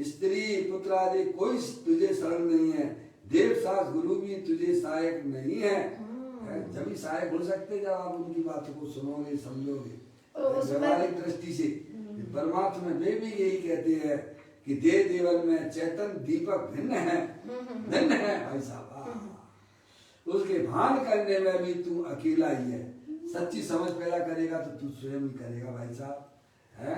स्त्री पुत्र आदि कोई तुझे शरण नहीं है। देव सास गुरु भी तुझे सहायक नहीं है। जब ही सहायक हो सकते जब आप उनकी बातों को सुनोगे, समझोगे व्यवहारिक दृष्टि से। परमात्मा में वे भी यही कहते हैं कि देव देवन में चैतन्य दीपक भिन्न है, भिन्न है भाई साहब। उसके भान करने में भी तू अकेला ही है। सच्ची समझ पैदा करेगा तो तू स्वयं ही करेगा भाई साहब, है?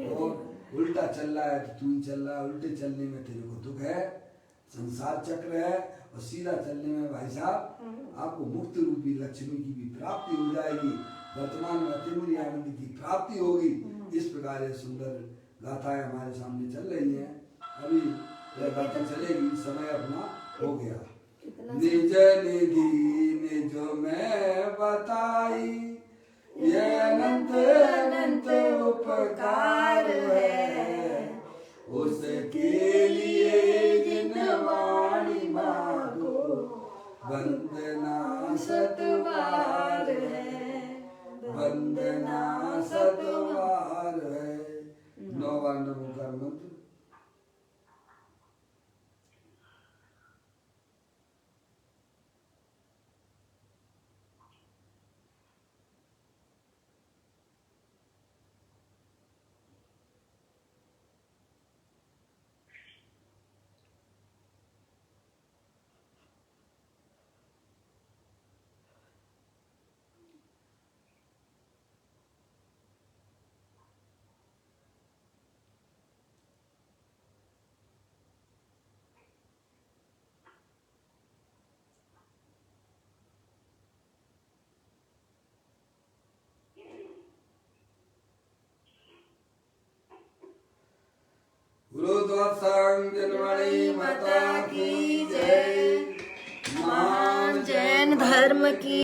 और उल्टा चल रहा है तो तू ही चल रहा है। उल्टे चलने में तेरे को दुख है, संसार चक्र है। और सीधा चलने में भाई साहब आपको मुक्त रूपी लक्ष्मी की भी प्राप्ति हो जाएगी। वर्तमान में अतिमूल्य आनंद की प्राप्ति होगी। इस प्रकार ये सुंदर गाथाएं हमारे सामने चल रही हैं। अभी यह गाथा चलेगी, समय अपना हो गया। निज निधि निज में बताई, ये अनंत अनंत उपकार है। उसके लिए जिन वाणी मांगो, वंदना सतवार है, वंदना सतवार है। 9 बार नमोकार मंत्र। गुरुद्वार जनवाणी माता की जय। महान जैन धर्म की